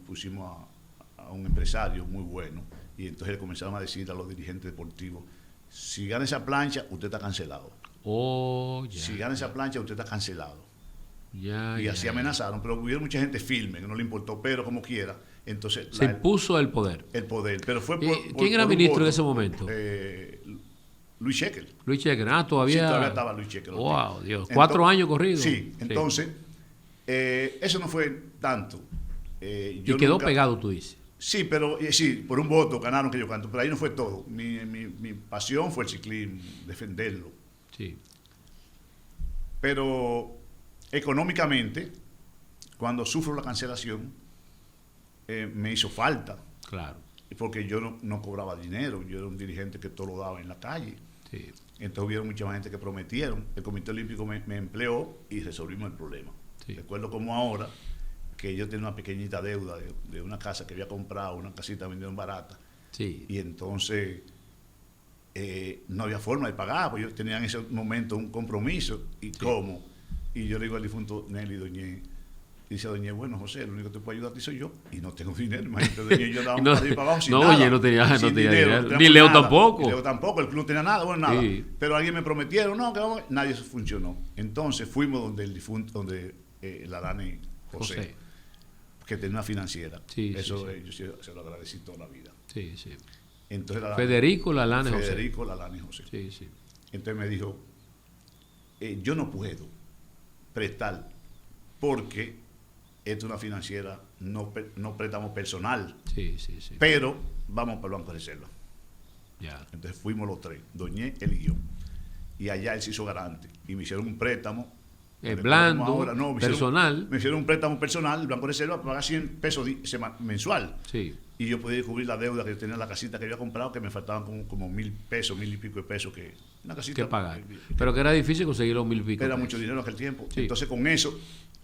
pusimos a un empresario muy bueno, y entonces le comenzaron a decir a los dirigentes deportivos, si gana esa plancha, usted está cancelado. Si gana esa plancha, usted está cancelado. Y así amenazaron, pero hubo mucha gente firme, que no le importó, pero como quiera. Entonces
se impuso el poder.
Pero fue
¿Quién era ministro en ese momento?
Luis Shekel.
Luis Shekel, todavía.
Sí, todavía estaba Luis Shekel.
Wow, Dios. Entonces, 4 años corridos.
Sí, entonces, eso no fue tanto.
Y quedó pegado, tú dices.
Sí, pero sí, por un voto ganaron que yo canto, pero ahí no fue todo. Mi pasión fue el ciclismo, defenderlo.
Sí.
Pero económicamente, cuando sufro la cancelación, me hizo falta.
Claro.
Porque yo no cobraba dinero, yo era un dirigente que todo lo daba en la calle.
Sí.
Entonces hubieron mucha gente que prometieron, el Comité Olímpico me empleó y resolvimos el problema.
Sí.
Recuerdo como ahora que yo tenía una pequeñita deuda de una casa que había comprado, una casita vendieron barata.
Sí.
Y entonces no había forma de pagar, porque yo tenía en ese momento un compromiso. ¿Y cómo? Y yo le digo al difunto Nelly Doñé, dice Doñé, bueno, José, el único que te puede ayudar a ti soy yo, y no tengo dinero. Imagínate, Doñé, yo daba para ir para abajo sin nada.
Oye, no tenía dinero. Ni
Leo
nada. Tampoco.
Leo tampoco, el club no tenía nada, bueno, nada.
Sí.
Pero alguien me prometieron, no, que vamos, nadie funcionó. Entonces fuimos donde el difunto, donde la Dani José, que tenía una financiera. Eso yo se lo agradecí toda la vida.
Sí.
Entonces,
Federico Lalane José.
Federico Lalane José.
Sí.
Entonces me dijo, yo no puedo prestar porque esta es una financiera, no prestamos personal.
Sí.
Pero vamos para el Banco de Reserva.
Ya.
Entonces fuimos los tres, Doñé, él y yo. Y allá él se hizo garante. Y me hicieron un préstamo.
Blando, personal.
Me hicieron un préstamo personal, el Banco de Reserva, para pagar 100 pesos mensual.
Sí.
Y yo podía cubrir la deuda que tenía en la casita que había comprado, que me faltaban como 1.000 pesos, 1.000 y pico de pesos, que una casita
que pagar. Pero que era difícil conseguir los 1.000 y pico.
Era mucho dinero en aquel tiempo.
Sí.
Entonces con eso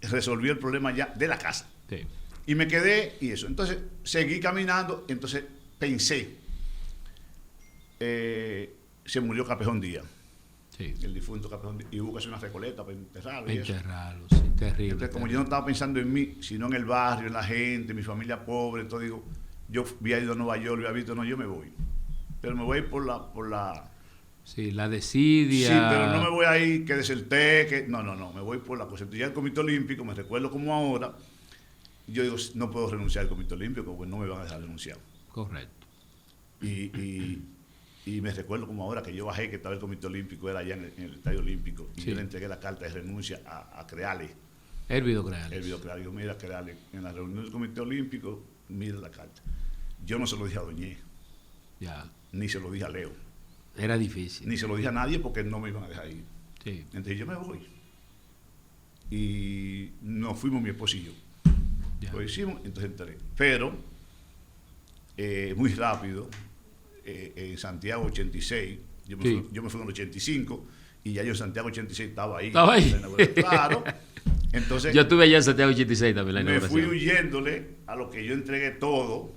resolví el problema ya de la casa.
Sí.
Y me quedé y eso. Entonces seguí caminando, entonces pensé, se murió Capejón Díaz.
Sí.
El difunto Capejón Díaz, y hubo que hacer una recoleta para enterrarlo.
Enterrarlo, sí, terrible.
Entonces, como yo no estaba pensando en mí, sino en el barrio, en la gente, mi familia pobre, entonces digo, yo había ido a Nueva York, había visto, no, yo me voy. Pero me voy por la
sí, la desidia.
Sí, pero no me voy a ir que deserté, que no, me voy por la cosa. Entonces ya el Comité Olímpico, me recuerdo como ahora, yo digo, no puedo renunciar al Comité Olímpico, porque no me van a dejar renunciar.
Correcto.
Y me recuerdo como ahora que yo bajé, que estaba el Comité Olímpico, era allá en el Estadio Olímpico, y yo le entregué la carta de renuncia a Creales.
Hervido Creales.
Hervido Creales. Digo, mira, Creales, en la reunión del Comité Olímpico, mira la carta. Yo no se lo dije a Doñé.
Ya.
Ni se lo dije a Leo.
Era difícil.
Ni se lo dije a nadie porque no me iban a dejar ir.
Sí.
Entonces yo me voy. Y nos fuimos mi esposo y yo.
Ya.
Lo hicimos, entonces entré. Pero, muy rápido, en Santiago 86, yo me fui en el 85, y ya yo en Santiago 86 estaba ahí.
¿Estaba ahí?
Claro. Entonces,
yo estuve allá en Santiago 86 también.
Me fui huyéndole a lo que yo entregué todo.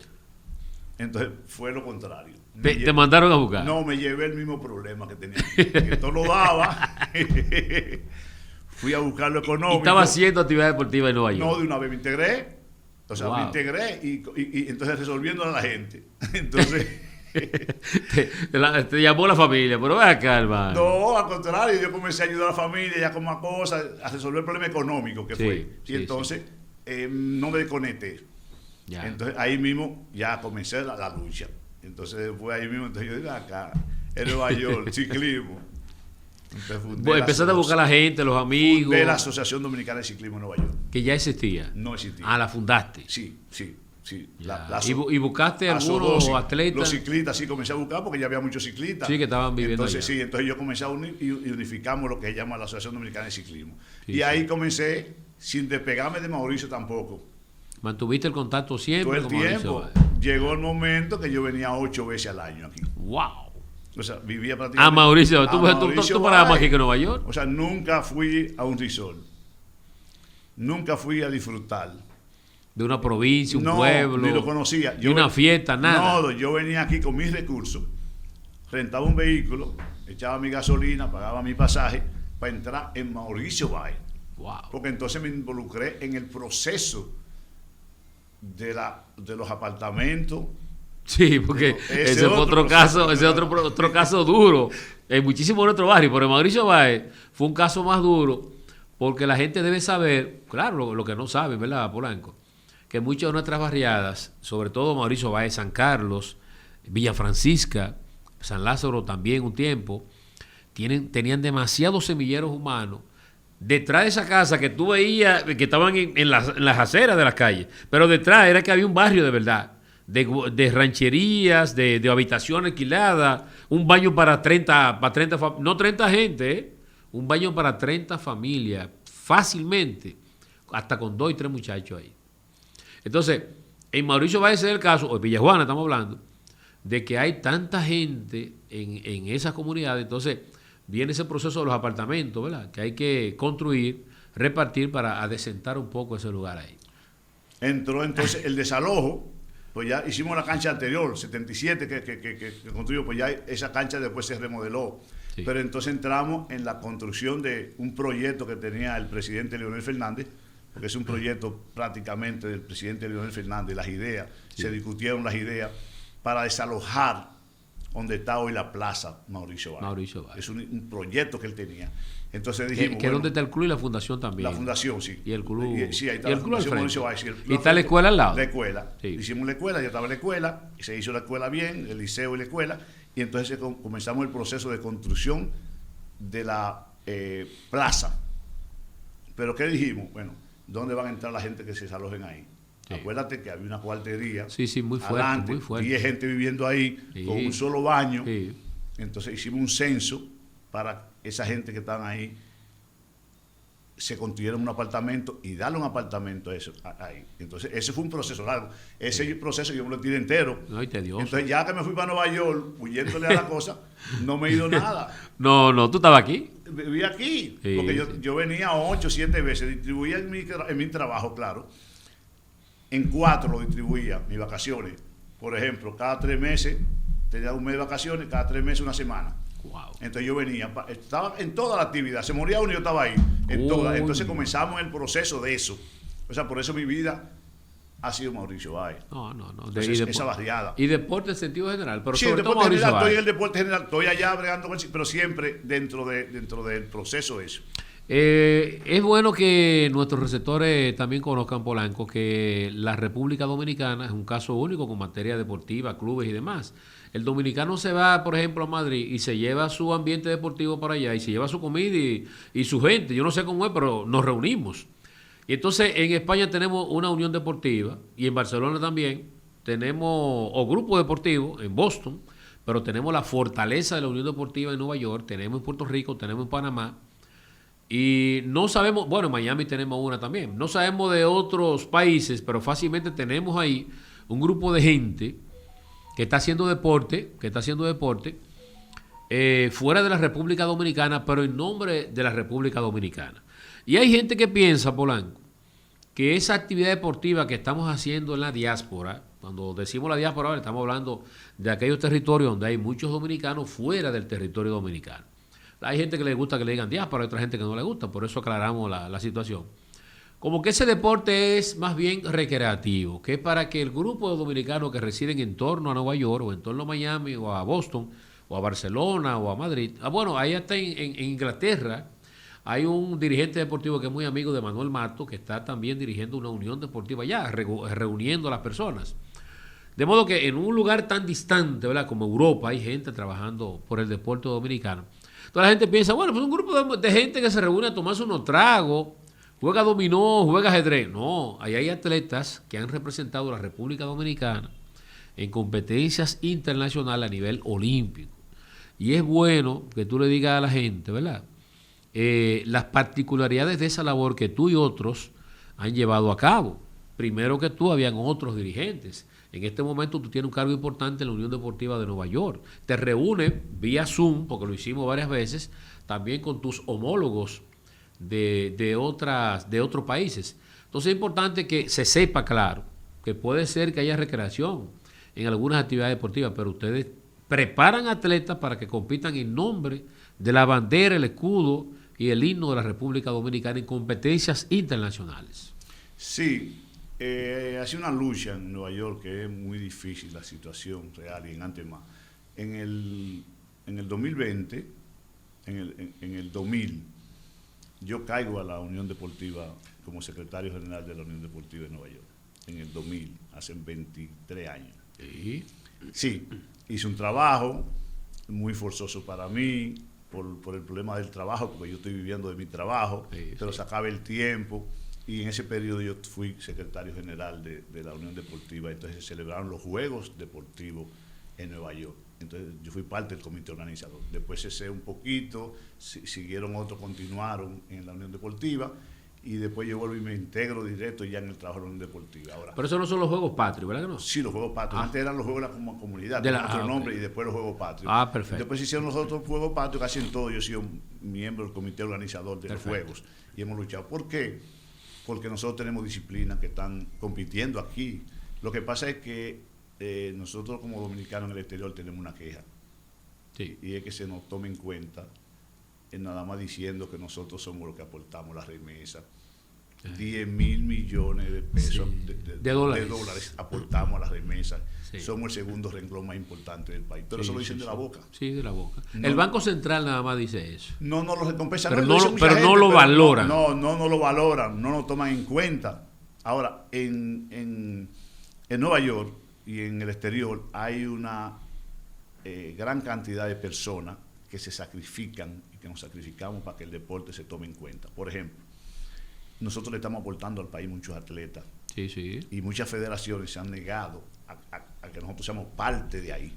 Entonces fue lo contrario.
¿Te mandaron a buscar?
No, me llevé el mismo problema que tenía. Que todo lo daba. Fui a buscar lo económico.
¿Y estaba haciendo actividad deportiva en Nueva York?
No, de una vez me integré. O sea, me integré y entonces resolviéndole a la gente. Entonces...
te llamó la familia, pero ve acá, hermano.
No, al contrario, yo comencé a ayudar a la familia ya con más cosas, a resolver el problema económico que fue. Y entonces no me desconecté. Ya. Entonces ahí mismo ya comencé la lucha. Entonces fue ahí mismo, entonces yo dije, acá, en Nueva York, ciclismo.
Empezaste a buscar a la gente, los amigos.
De la Asociación Dominicana de Ciclismo en Nueva York.
Que ya existía.
No existía.
Ah, la fundaste.
Sí. Sí,
¿Y buscaste algunos atletas?
Los ciclistas, sí, comencé a buscar porque ya había muchos ciclistas.
Sí, que estaban viviendo
entonces,
allá.
Sí, entonces yo comencé a unir y unificamos lo que se llama la Asociación Dominicana de Ciclismo.
Sí,
y ahí comencé, sin despegarme de Mauricio tampoco.
¿Mantuviste el contacto siempre?
Todo el tiempo. Llegó el momento que yo venía 8 veces al año aquí.
¡Wow!
O sea, vivía prácticamente...
Mauricio, tú parabas más aquí que en Nueva York.
O sea, nunca fui a un resort. Nunca fui a disfrutar.
De una provincia, un
no,
pueblo.
Ni lo conocía.
De una fiesta, nada.
No, yo venía aquí con mis recursos, rentaba un vehículo, echaba mi gasolina, pagaba mi pasaje para entrar en Mauricio Báez.
Wow.
Porque entonces me involucré en el proceso de los apartamentos.
Sí, porque ese fue otro caso, ese otro caso duro. Hay muchísimo en otro barrio, pero en Mauricio Báez fue un caso más duro porque la gente debe saber, claro, lo que no sabe, ¿verdad, Polanco? Que muchas de nuestras barriadas, sobre todo Mauricio Báez, San Carlos, Villa Francisca, San Lázaro también un tiempo, tenían demasiados semilleros humanos detrás de esa casa que tú veías que estaban en las aceras de las calles, pero detrás era que había un barrio de verdad, de rancherías, de habitaciones alquiladas, un baño para 30 no 30 gente, un baño para 30 familias, fácilmente, hasta con 2 y 3 muchachos ahí. Entonces, en Mauricio Báez es el caso, o en Villajuana estamos hablando, de que hay tanta gente en esas comunidades, entonces viene ese proceso de los apartamentos, ¿verdad? Que hay que construir, repartir para adecentar un poco ese lugar ahí.
Entró entonces el desalojo, pues ya hicimos la cancha anterior, 77 que construyó, pues ya esa cancha después se remodeló. Sí. Pero entonces entramos en la construcción de un proyecto que tenía el presidente Leonel Fernández, porque es un proyecto prácticamente del presidente Leonel Fernández, las ideas, sí. Se discutieron las ideas para desalojar donde está hoy la plaza Mauricio Báez. Es un proyecto que él tenía. Entonces dijimos...
Que donde está el club y la fundación también.
La fundación, sí.
Y el club.
Sí, ahí está
la
fundación Mauricio Báez.
¿Y está la escuela al lado?
La escuela.
Sí.
Hicimos la escuela, ya estaba la escuela, y se hizo la escuela bien, el liceo y la escuela, y entonces comenzamos el proceso de construcción de la plaza. Pero ¿qué dijimos? Bueno, ¿dónde van a entrar la gente que se desalojen ahí? Sí. Acuérdate que había una cuartería.
Sí, muy fuerte,
adelante,
muy fuerte.
10 gente viviendo ahí, sí. Con un solo baño. Sí. Entonces hicimos un censo para esa gente que estaban ahí, se construyeron un apartamento y darle un apartamento a eso ahí. Entonces ese fue un proceso largo. Ese proceso yo me lo tiré entero.
No, y tedioso.
Entonces ya que me fui para Nueva York, huyéndole a la cosa, no me he ido nada.
No, ¿tú estabas aquí?
Viví aquí,
sí,
porque yo venía 8 o 7 veces, distribuía en mi trabajo, claro. En 4 lo distribuía, mis vacaciones. Por ejemplo, cada 3 meses, tenía un mes de vacaciones, cada 3 meses una semana.
Wow.
Entonces yo venía, estaba en toda la actividad, se moría uno y yo estaba ahí, en toda. Entonces comenzamos el proceso de eso. O sea, por eso mi vida ha sido Mauricio Báez.
No.
Entonces, esa barriada.
Y deporte en sentido general, pero
sí,
sobre todo
Mauricio
general,
Báez. Estoy en el deporte general, estoy allá bregando con, pero siempre dentro del proceso de eso.
Es bueno que nuestros receptores también conozcan, Polanco, que la República Dominicana es un caso único con materia deportiva, clubes y demás. El dominicano se va, por ejemplo, a Madrid y se lleva su ambiente deportivo para allá y se lleva su comida y su gente. Yo no sé cómo es, pero nos reunimos. Y entonces en España tenemos una unión deportiva y en Barcelona también tenemos, o grupo deportivo, en Boston, pero tenemos la fortaleza de la unión deportiva en Nueva York, tenemos en Puerto Rico, tenemos en Panamá. Y no sabemos, bueno, en Miami tenemos una también, no sabemos de otros países, pero fácilmente tenemos ahí un grupo de gente que está haciendo deporte, fuera de la República Dominicana, pero en nombre de la República Dominicana. Y hay gente que piensa, Polanco, que esa actividad deportiva que estamos haciendo en la diáspora, cuando decimos la diáspora, estamos hablando de aquellos territorios donde hay muchos dominicanos fuera del territorio dominicano. Hay gente que le gusta que le digan diáspora, hay otra gente que no le gusta, por eso aclaramos la situación. Como que ese deporte es más bien recreativo, que es para que el grupo de dominicanos que residen en torno a Nueva York, o en torno a Miami, o a Boston, o a Barcelona, o a Madrid. Bueno, ahí está en Inglaterra, hay un dirigente deportivo que es muy amigo de Manuel Mato, que está también dirigiendo una unión deportiva allá, reuniendo a las personas. De modo que en un lugar tan distante, ¿verdad?, como Europa, hay gente trabajando por el deporte dominicano. Entonces la gente piensa, bueno, pues un grupo de gente que se reúne a tomarse unos tragos, juega dominó, juega ajedrez. No, ahí hay atletas que han representado a la República Dominicana en competencias internacionales a nivel olímpico. Y es bueno que tú le digas a la gente, ¿verdad? Las particularidades de esa labor que tú y otros han llevado a cabo. Primero que tú, habían otros dirigentes. En este momento tú tienes un cargo importante en la Unión Deportiva de Nueva York. Te reúnes vía Zoom, porque lo hicimos varias veces, también con tus homólogos de otros países. Entonces es importante que se sepa, claro, que puede ser que haya recreación en algunas actividades deportivas, pero ustedes preparan atletas para que compitan en nombre de la bandera, el escudo y el himno de la República Dominicana en competencias internacionales.
Sí. Ha sido una lucha en Nueva York que es muy difícil la situación real y en antes más. En el 2020, en el 2000, yo caigo a la Unión Deportiva como secretario general de la Unión Deportiva de Nueva York. En el 2000, hace 23 años. Sí, hice un trabajo muy forzoso para mí por el problema del trabajo, porque yo estoy viviendo de mi trabajo, pero se acaba el tiempo. Y en ese periodo yo fui secretario general de la Unión Deportiva. Entonces se celebraron los Juegos Deportivos en Nueva York. Entonces yo fui parte del comité organizador. Después cesé un poquito, siguieron otros, continuaron en la Unión Deportiva. Y después yo vuelvo y me integro directo ya en el trabajo de la Unión Deportiva. Ahora,
pero eso no son los Juegos Patrios, ¿verdad que no?
Sí, los Juegos Patrios. Antes eran los Juegos de la Comunidad, de otro nombre, okay. Y después los Juegos Patrios.
Perfecto.
Después se hicieron los otros Juegos Patrios, casi en todo. Yo he sido miembro del comité organizador de los Juegos. Y hemos luchado. ¿Por qué? Porque nosotros tenemos disciplinas que están compitiendo aquí. Lo que pasa es que nosotros como dominicanos en el exterior tenemos una queja. Sí. Y es que se nos tome en cuenta, nada más diciendo que nosotros somos los que aportamos las remesas. 10 mil millones de pesos, sí, de dólares aportamos a las remesas. Sí. Somos el segundo renglón más importante del país. Pero eso lo dicen de la boca.
Sí, de la boca. No, el Banco Central nada más dice eso.
No lo recompensa.
Pero no lo valoran.
No lo valoran, no lo toman en cuenta. Ahora, en Nueva York y en el exterior hay una gran cantidad de personas que se sacrifican y que nos sacrificamos para que el deporte se tome en cuenta. Por ejemplo, nosotros le estamos aportando al país muchos atletas.
Sí, sí.
Y muchas federaciones se han negado a que nosotros seamos parte de ahí.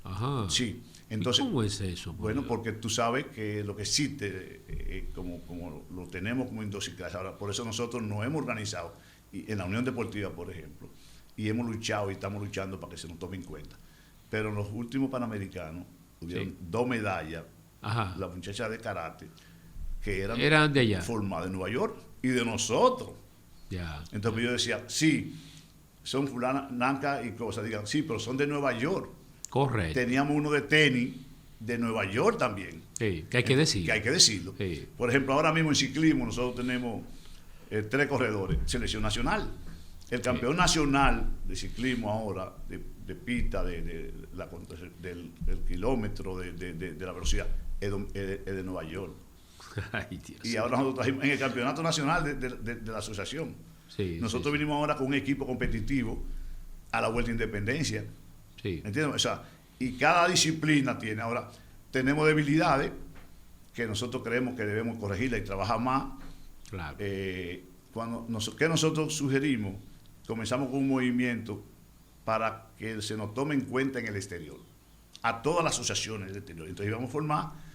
Ajá.
Sí. Entonces,
¿cómo es eso?
Bueno, porque tú sabes que lo que existe, como lo tenemos como idiosincrasia. Ahora, por eso nosotros nos hemos organizado en la Unión Deportiva, por ejemplo, y hemos luchado y estamos luchando para que se nos tome en cuenta. Pero en los últimos Panamericanos hubieron 2 medallas, la muchacha de karate, que eran
de allá,
formadas de Nueva York y de nosotros.
Ya.
Entonces yo decía, sí, son fulana, nanca y cosas, digan, sí, pero son de Nueva York.
Correcto.
Teníamos uno de tenis de Nueva York también.
Sí, que hay que decirlo.
Que hay que decirlo.
Sí.
Por ejemplo, ahora mismo en ciclismo nosotros tenemos 3 corredores, selección nacional. El campeón nacional de ciclismo ahora, de pista, del kilómetro, de la velocidad, es de Nueva York.
Ay, Dios.
Y ahora nosotros trajimos en el campeonato nacional de la asociación.
Sí,
nosotros vinimos ahora con un equipo competitivo a la Vuelta a Independencia.
Sí.
¿Entiendes? O sea, y cada disciplina tiene. Ahora, tenemos debilidades que nosotros creemos que debemos corregirlas y trabajar más.
Claro.
¿Qué nosotros sugerimos? Comenzamos con un movimiento para que se nos tome en cuenta en el exterior, a todas las asociaciones del exterior. Entonces íbamos a formar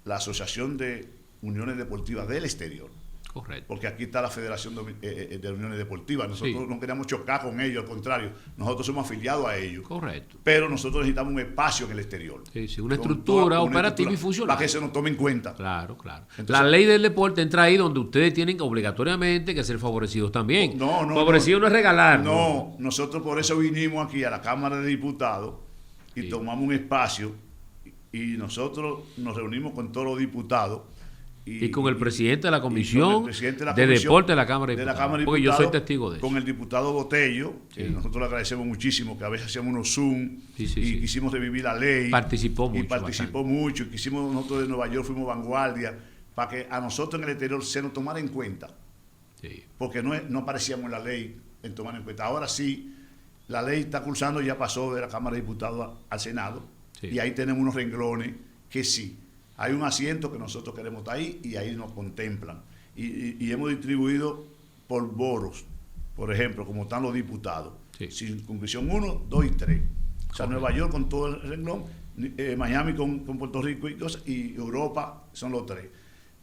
la Asociación de Uniones Deportivas del Exterior.
Correcto.
Porque aquí está la Federación de Uniones Deportivas. Nosotros no queríamos chocar con ellos, al contrario, nosotros somos afiliados a ellos.
Correcto.
Pero nosotros necesitamos un espacio en el exterior.
Sí, sí, una estructura operativa y funcional.
Para que se nos tome en cuenta.
Claro, claro.
Entonces,
la ley del deporte entra ahí donde ustedes tienen obligatoriamente que ser favorecidos también. Favorecido no es regalar.
No, nosotros por eso vinimos aquí a la Cámara de Diputados y tomamos un espacio y nosotros nos reunimos con todos los diputados.
Y con el presidente de la Comisión de Deporte de la Cámara de Diputados, porque yo soy testigo de eso.
Con el diputado Botello, que nosotros le agradecemos muchísimo, que a veces hacíamos unos Zoom y quisimos revivir la ley.
Participó
mucho. Y quisimos, nosotros de Nueva York fuimos vanguardia para que a nosotros en el exterior se nos tomara en cuenta.
Sí.
Porque no aparecíamos en la ley en tomar en cuenta. Ahora sí, la ley está cursando, ya pasó de la Cámara de Diputados al Senado, y ahí tenemos unos renglones que sí. Hay un asiento que nosotros queremos estar ahí y ahí nos contemplan. y hemos distribuido por boros, por ejemplo, como están los diputados.
Sí.
Circunscripción 1, 2 y 3. O sea, Nueva York con todo el renglón, Miami con Puerto Rico y Europa son los 3.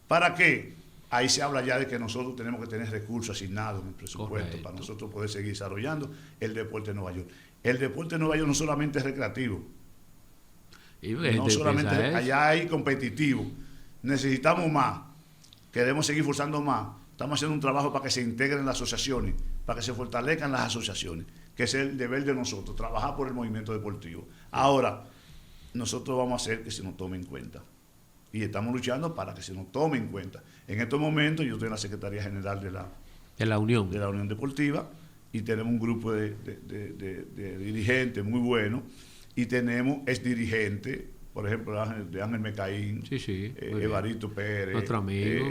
¿Para qué? Ahí se habla ya de que nosotros tenemos que tener recursos asignados en el presupuesto para nosotros poder seguir desarrollando el deporte de Nueva York. El deporte de Nueva York no solamente es recreativo, no solamente allá hay competitivo. Necesitamos más, queremos seguir forzando más. Estamos haciendo un trabajo para que se integren las asociaciones, para que se fortalezcan las asociaciones, que es el deber de nosotros, trabajar por el movimiento deportivo. Ahora, nosotros vamos a hacer que se nos tome en cuenta. Y estamos luchando para que se nos tome en cuenta. En estos momentos yo estoy en la Secretaría General de la Unión Deportiva y tenemos un grupo de dirigentes muy buenos y tenemos exdirigentes, por ejemplo, de Ángel Mecaín, Evarito Pérez,
nuestro amigo.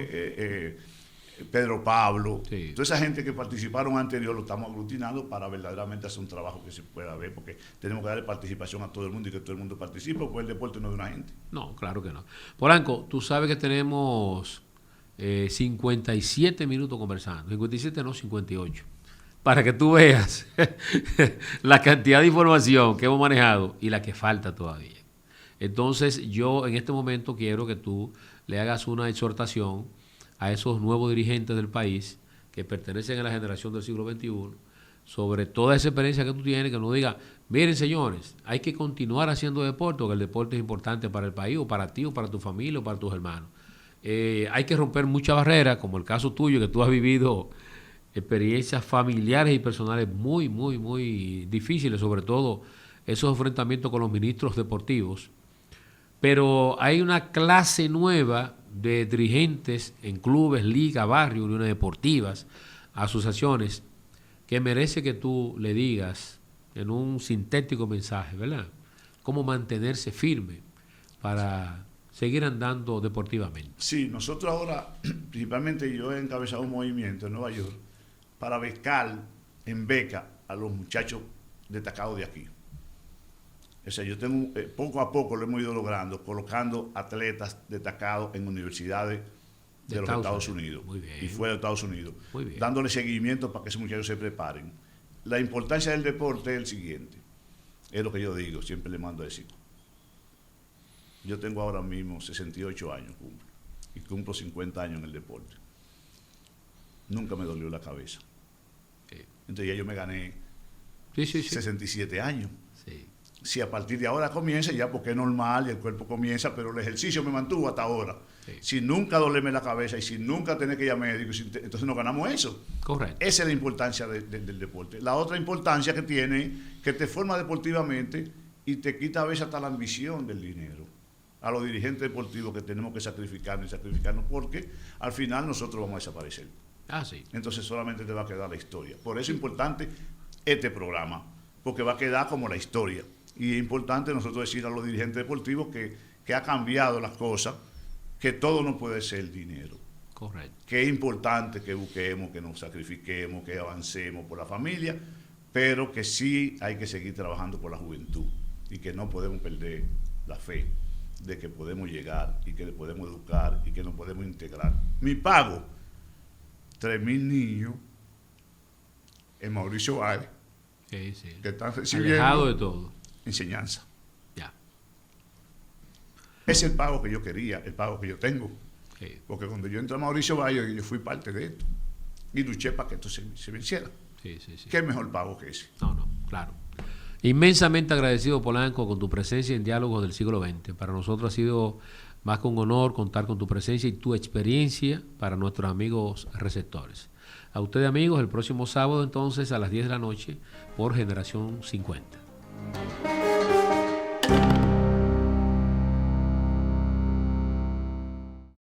Pedro Pablo,
Sí.
Toda esa gente que participaron anterior lo estamos aglutinando para verdaderamente hacer un trabajo que se pueda ver, porque tenemos que darle participación a todo el mundo y que todo el mundo participe, porque el deporte no es de una gente.
No, claro que no. Polanco, tú sabes que tenemos 57 minutos conversando, 57 no, 58, para que tú veas la cantidad de información que hemos manejado y la que falta todavía. Entonces yo en este momento quiero que tú le hagas una exhortación a esos nuevos dirigentes del país que pertenecen a la generación del siglo XXI, sobre toda esa experiencia que tú tienes, que nos diga, miren señores, hay que continuar haciendo deporte, porque el deporte es importante para el país, o para ti, o para tu familia, o para tus hermanos. Hay que romper muchas barreras, como el caso tuyo, que tú has vivido experiencias familiares y personales muy, muy, muy difíciles, sobre todo esos enfrentamientos con los ministros deportivos. Pero hay una clase nueva de dirigentes en clubes, ligas, barrios, uniones deportivas, asociaciones, que merece que tú le digas en un sintético mensaje, ¿verdad? Cómo mantenerse firme para seguir andando deportivamente.
Sí, nosotros ahora, principalmente yo he encabezado un movimiento en Nueva York para becar en beca a los muchachos destacados de aquí. O sea, yo tengo, poco a poco lo hemos ido logrando, colocando atletas destacados en universidades de los Estados Unidos y fuera de Estados Unidos, dándole seguimiento para que esos muchachos se preparen. La importancia del deporte es el siguiente, es lo que yo digo, siempre le mando a decir. Yo tengo ahora mismo 68 años, y cumplo 50 años en el deporte. Nunca me dolió la cabeza. Entonces ya yo me gané 67 años.
Sí.
Si a partir de ahora comienza, ya porque es normal y el cuerpo comienza, pero el ejercicio me mantuvo hasta ahora. Sí. Si nunca dolerme la cabeza y si nunca tener que ir a médico, entonces no ganamos eso.
Correcto.
Esa es la importancia del deporte. La otra importancia que tiene, que te forma deportivamente y te quita a veces hasta la ambición del dinero. A los dirigentes deportivos que tenemos que sacrificarnos porque al final nosotros vamos a desaparecer.
Sí.
Entonces solamente te va a quedar la historia. Por eso es importante este programa, porque va a quedar como la historia. Y es importante nosotros decir a los dirigentes deportivos que ha cambiado las cosas, que todo no puede ser dinero.
Correcto.
Que es importante que busquemos, que nos sacrifiquemos, que avancemos por la familia, pero que sí hay que seguir trabajando por la juventud y que no podemos perder la fe de que podemos llegar y que podemos educar y que nos podemos integrar. Mi pago, 3,000 niños en Mauricio Báez,
que
están recibiendo
alejado de todo.
Enseñanza.
Ya.
Es el pago que yo quería, el pago que yo tengo.
Sí.
Porque cuando yo entré a Mauricio Báez, yo fui parte de esto y luché para que esto se venciera.
Sí.
¿Qué mejor pago que ese?
No, claro. Inmensamente agradecido, Polanco, con tu presencia en Diálogos del Siglo XX. Para nosotros ha sido más que un honor contar con tu presencia y tu experiencia para nuestros amigos receptores. A ustedes, amigos, el próximo sábado entonces a las 10 de la noche por Generación 50.